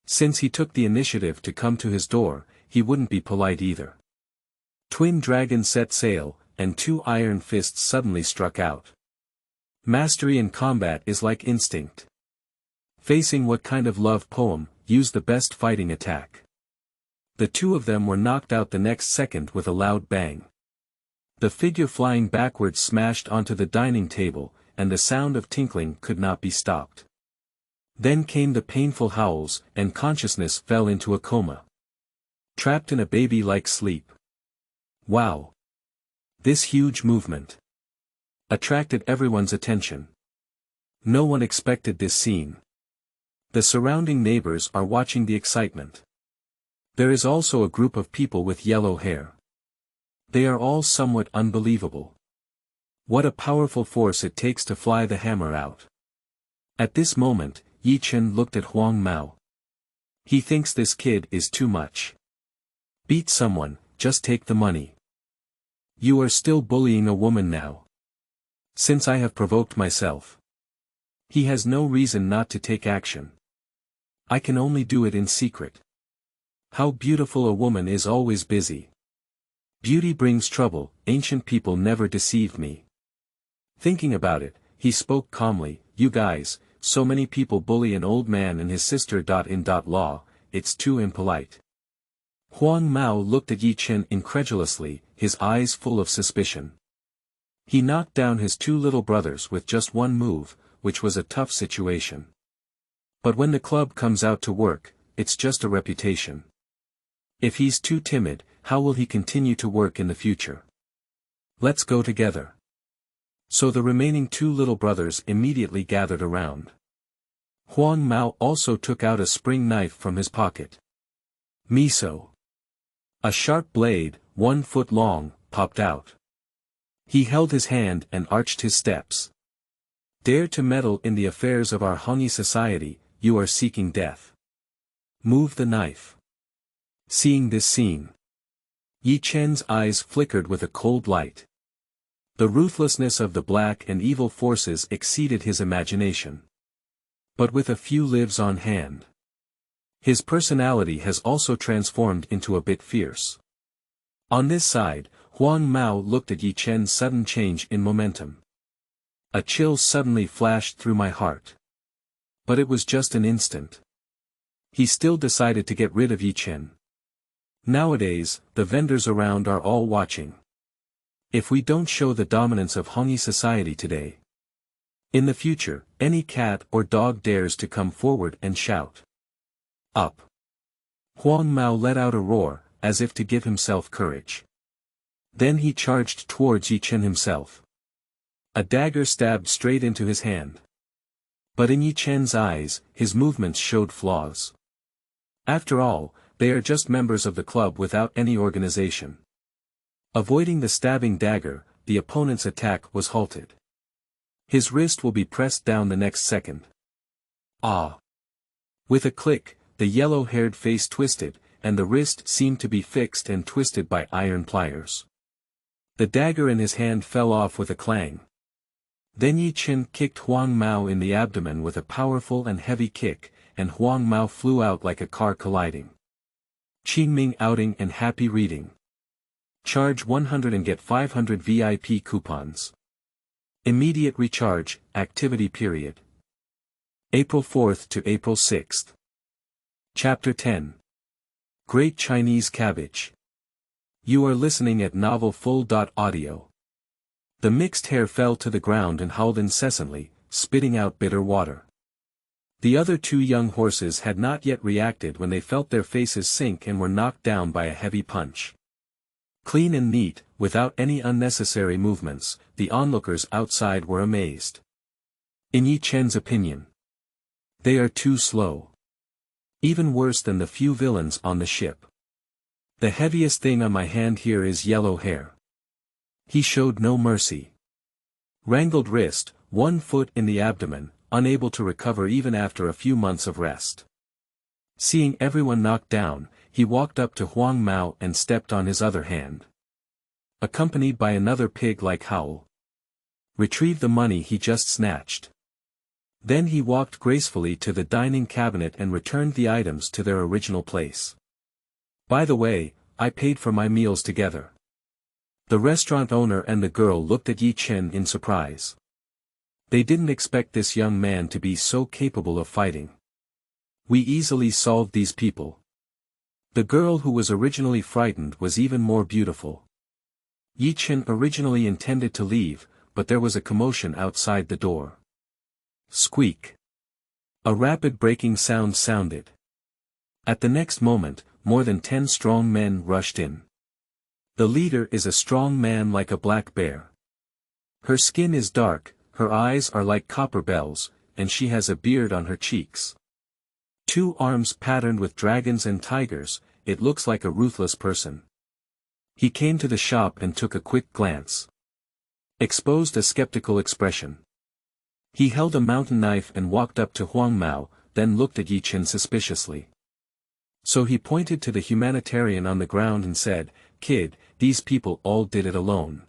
Since he took the initiative to come to his door, he wouldn't be polite either. Twin dragons set sail, and two iron fists suddenly struck out. Mastery in combat is like instinct. Facing what kind of love poem, use the best fighting attack. The two of them were knocked out the next second with a loud bang. The figure flying backwards smashed onto the dining table, and the sound of tinkling could not be stopped. Then came the painful howls, and consciousness fell into a coma. Trapped in a baby-like sleep. Wow! This huge movement attracted everyone's attention. No one expected this scene. The surrounding neighbors are watching the excitement. There is also a group of people with yellow hair. They are all somewhat unbelievable. What a powerful force it takes to fly the hammer out. At this moment, Ye Chen looked at Huang Mao. He thinks this kid is too much. Beat someone, just take the money. You are still bullying a woman now. Since I have provoked myself. He has no reason not to take action. I can only do it in secret. How beautiful a woman is always busy. Beauty brings trouble, ancient people never deceived me. Thinking about it, he spoke calmly, you guys, so many people bully an old man and his sister. In law, it's too impolite. Huang Mao looked at Ye Chen incredulously, his eyes full of suspicion. He knocked down his two little brothers with just one move, which was a tough situation. But when the club comes out to work, it's just a reputation. If he's too timid, how will he continue to work in the future? Let's go together. So the remaining two little brothers immediately gathered around. Huang Mao also took out a spring knife from his pocket. Miso. A sharp blade, 1 foot long, popped out. He held his hand and arched his steps. Dare to meddle in the affairs of our Hongyi society, you are seeking death. Move the knife. Seeing this scene, Ye Chen's eyes flickered with a cold light. The ruthlessness of the black and evil forces exceeded his imagination. But with a few lives on hand, his personality has also transformed into a bit fierce. On this side, Huang Mao looked at Ye Chen's sudden change in momentum. A chill suddenly flashed through my heart. But it was just an instant. He still decided to get rid of Ye Chen. Nowadays, the vendors around are all watching. If we don't show the dominance of Hongyi society today, in the future, any cat or dog dares to come forward and shout. Up! Huang Mao let out a roar, as if to give himself courage. Then he charged towards Ye Chen himself. A dagger stabbed straight into his hand. But in Ye Chen's eyes, his movements showed flaws. After all, they are just members of the club without any organization. Avoiding the stabbing dagger, the opponent's attack was halted. His wrist will be pressed down the next second. Ah! With a click, the yellow-haired face twisted, and the wrist seemed to be fixed and twisted by iron pliers. The dagger in his hand fell off with a clang. Then Ye Chen kicked Huang Mao in the abdomen with a powerful and heavy kick, and Huang Mao flew out like a car colliding. Qingming outing and happy reading. Charge 100 and get 500 VIP coupons. Immediate recharge, activity period. April 4th to April 6th. Chapter 10. Great Chinese Cabbage. You are listening at novel full.audio. The mixed hare fell to the ground and howled incessantly, spitting out bitter water. The other two young horses had not yet reacted when they felt their faces sink and were knocked down by a heavy punch. Clean and neat, without any unnecessary movements, the onlookers outside were amazed. In Ye Chen's opinion, they are too slow. Even worse than the few villains on the ship. The heaviest thing on my hand here is yellow hair. He showed no mercy. Wrangled wrist, 1 foot in the abdomen, unable to recover even after a few months of rest. Seeing everyone knocked down, he walked up to Huang Mao and stepped on his other hand. Accompanied by another pig-like howl. Retrieve the money he just snatched. Then he walked gracefully to the dining cabinet and returned the items to their original place. By the way, I paid for my meals together. The restaurant owner and the girl looked at Ye Chen in surprise. They didn't expect this young man to be so capable of fighting. We easily solved these people. The girl who was originally frightened was even more beautiful. Ye Chen originally intended to leave, but there was a commotion outside the door. Squeak. A rapid breaking sound sounded. At the next moment, more than 10 strong men rushed in. The leader is a strong man like a black bear. Her skin is dark, her eyes are like copper bells, and she has a beard on her cheeks. 2 arms patterned with dragons and tigers, it looks like a ruthless person. He came to the shop and took a quick glance. Exposed a skeptical expression. He held a mountain knife and walked up to Huang Mao, then looked at Ye Chen suspiciously. So he pointed to the humanitarian on the ground and said, "Kid, these people all did it alone."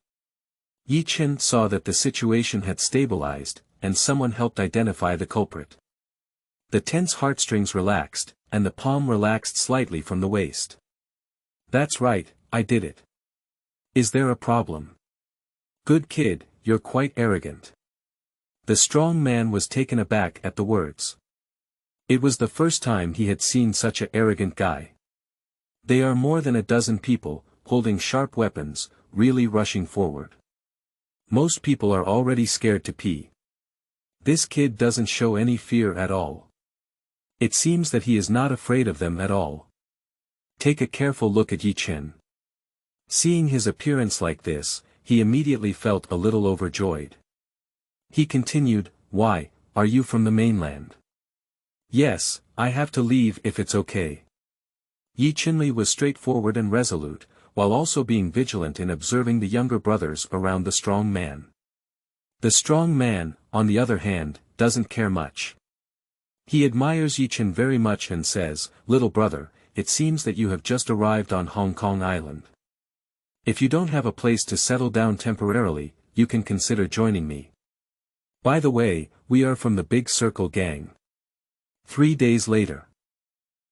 Ye Chen saw that the situation had stabilized, and someone helped identify the culprit. The tense heartstrings relaxed, and the palm relaxed slightly from the waist. "That's right, I did it. Is there a problem?" "Good kid, you're quite arrogant." The strong man was taken aback at the words. It was the first time he had seen such an arrogant guy. They are more than a dozen people, holding sharp weapons, really rushing forward. Most people are already scared to pee. This kid doesn't show any fear at all. It seems that he is not afraid of them at all. Take a careful look at Ye Chen. Seeing his appearance like this, he immediately felt a little overjoyed. He continued, "Why, are you from the mainland?" "Yes, I have to leave if it's okay." Ye Chen was straightforward and resolute, while also being vigilant in observing the younger brothers around the strong man. The strong man, on the other hand, doesn't care much. He admires Ye Chen very much and says, "Little brother, it seems that you have just arrived on Hong Kong Island. If you don't have a place to settle down temporarily, you can consider joining me. By the way, we are from the Big Circle gang." 3 days later,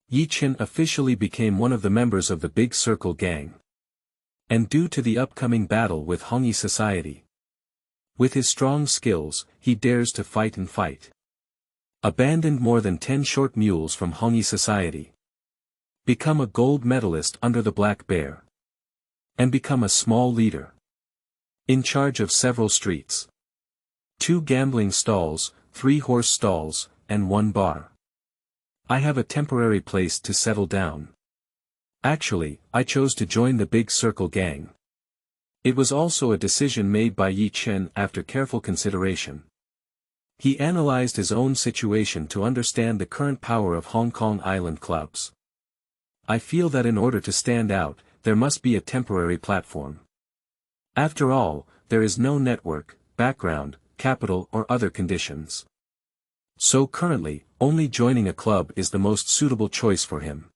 Ye Chen officially became one of the members of the Big Circle gang. And due to the upcoming battle with Hongyi society, with his strong skills, he dares to fight and fight. Abandoned more than 10 short mules from Hongyi society. Become a gold medalist under the Black Bear. And become a small leader. In charge of several streets. 2 gambling stalls, 3 horse stalls, and 1 bar. I have a temporary place to settle down. Actually, I chose to join the Big Circle gang. It was also a decision made by Ye Chen after careful consideration. He analyzed his own situation to understand the current power of Hong Kong Island clubs. I feel that in order to stand out, there must be a temporary platform. After all, there is no network, background, capital or other conditions. So currently, only joining a club is the most suitable choice for him.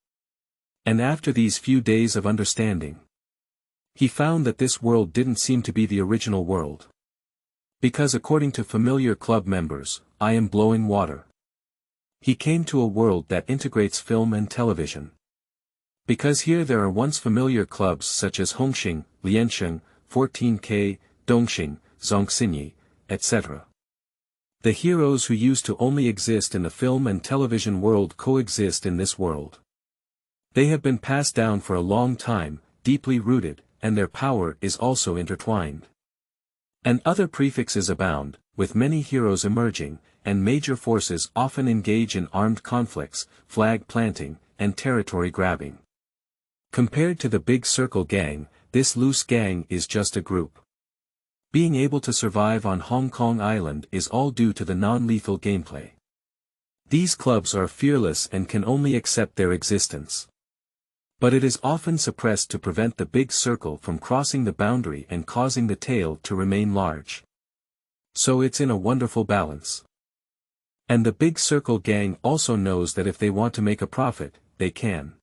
And after these few days of understanding, he found that this world didn't seem to be the original world. Because according to familiar club members, I am blowing water. He came to a world that integrates film and television. Because here there are once familiar clubs such as Hongxing, Liansheng, 14K, Dongxing, Zhongxinyi, etc. The heroes who used to only exist in the film and television world coexist in this world. They have been passed down for a long time, deeply rooted, and their power is also intertwined. And other prefixes abound, with many heroes emerging, and major forces often engage in armed conflicts, flag planting, and territory grabbing. Compared to the Big Circle gang, this loose gang is just a group. Being able to survive on Hong Kong Island is all due to the non-lethal gameplay. These clubs are fearless and can only accept their existence. But it is often suppressed to prevent the Big Circle from crossing the boundary and causing the tail to remain large. So it's in a wonderful balance. And the Big Circle gang also knows that if they want to make a profit, they can.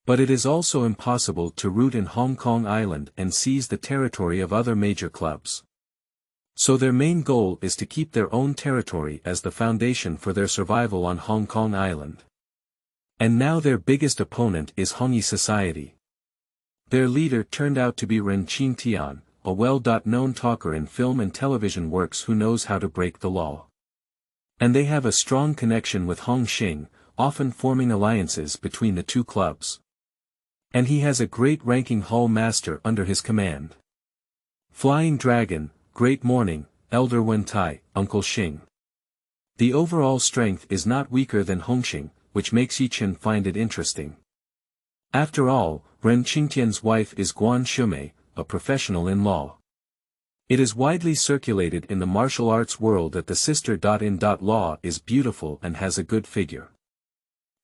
But it is also impossible to root in Hong Kong Island and seize the territory of other major clubs. So their main goal is to keep their own territory as the foundation for their survival on Hong Kong Island. And now their biggest opponent is Hongyi society. Their leader turned out to be Ren Qingtian, a well-known talker in film and television works who knows how to break the law. And they have a strong connection with Hongxing, often forming alliances between the two clubs. And he has a great ranking hall master under his command. Flying Dragon, Great Morning, Elder Wentai, Uncle Xing. The overall strength is not weaker than Hongxing, which makes Ye Chen find it interesting. After all, Ren Qingtian's wife is Guan Shumei, a professional in law. It is widely circulated in the martial arts world that the sister.In.Law is beautiful and has a good figure.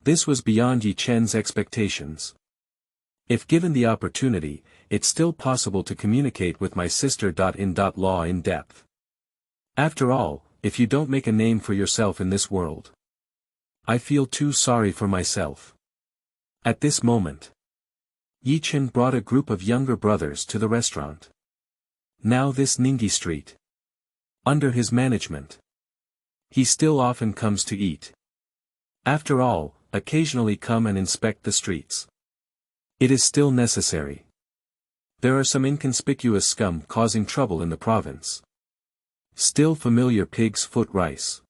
This was beyond Ye Chen's expectations. If given the opportunity, it's still possible to communicate with my sister.In.Law in depth. After all, if you don't make a name for yourself in this world, I feel too sorry for myself. At this moment, Ye Chen brought a group of younger brothers to the restaurant. Now this Ningyi Street. Under his management. He still often comes to eat. After all, occasionally come and inspect the streets. It is still necessary. There are some inconspicuous scum causing trouble in the province. Still familiar pig's foot rice.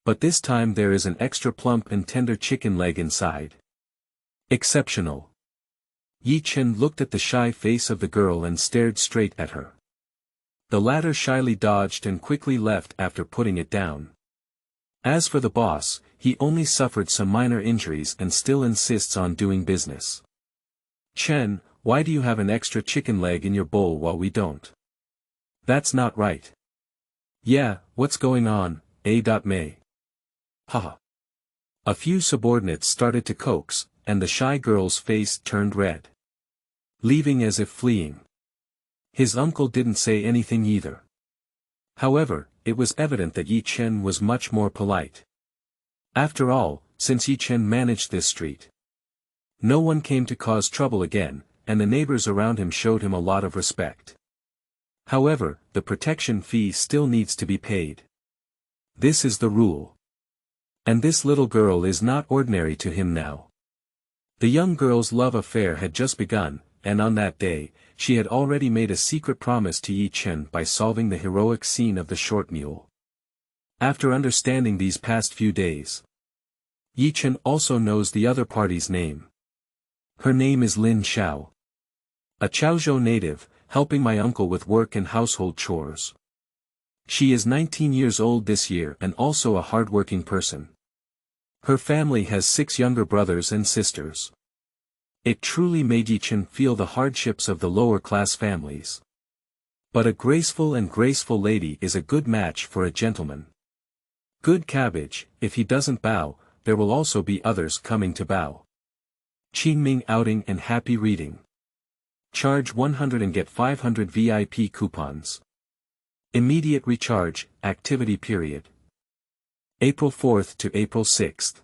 But this time there is an extra plump and tender chicken leg inside. Exceptional. Ye Chen looked at the shy face of the girl and stared straight at her. The latter shyly dodged and quickly left after putting it down. As for the boss, he only suffered some minor injuries and still insists on doing business. Chen, why do you have an extra chicken leg in your bowl while we don't? That's not right. Yeah, what's going on, A.May? Haha. A few subordinates started to coax, and the shy girl's face turned red. Leaving as if fleeing. His uncle didn't say anything either. However, it was evident that Ye Chen was much more polite. After all, since Ye Chen managed this street, no one came to cause trouble again, and the neighbors around him showed him a lot of respect. However, the protection fee still needs to be paid. This is the rule. And this little girl is not ordinary to him now. The young girl's love affair had just begun, and on that day, she had already made a secret promise to Ye Chen by solving the heroic scene of the short mule. After understanding these past few days, Ye Chen also knows the other party's name. Her name is Lin Xiao. A Chaozhou native, helping my uncle with work and household chores. She is 19 years old this year and also a hard-working person. Her family has 6 younger brothers and sisters. It truly made Ye Chen feel the hardships of the lower-class families. But a graceful lady is a good match for a gentleman. Good Cabbage, if he doesn't bow, there will also be others coming to bow. Qingming outing and happy reading. Charge 100 and get 500 VIP coupons. Immediate recharge, activity period. April 4th to April 6th.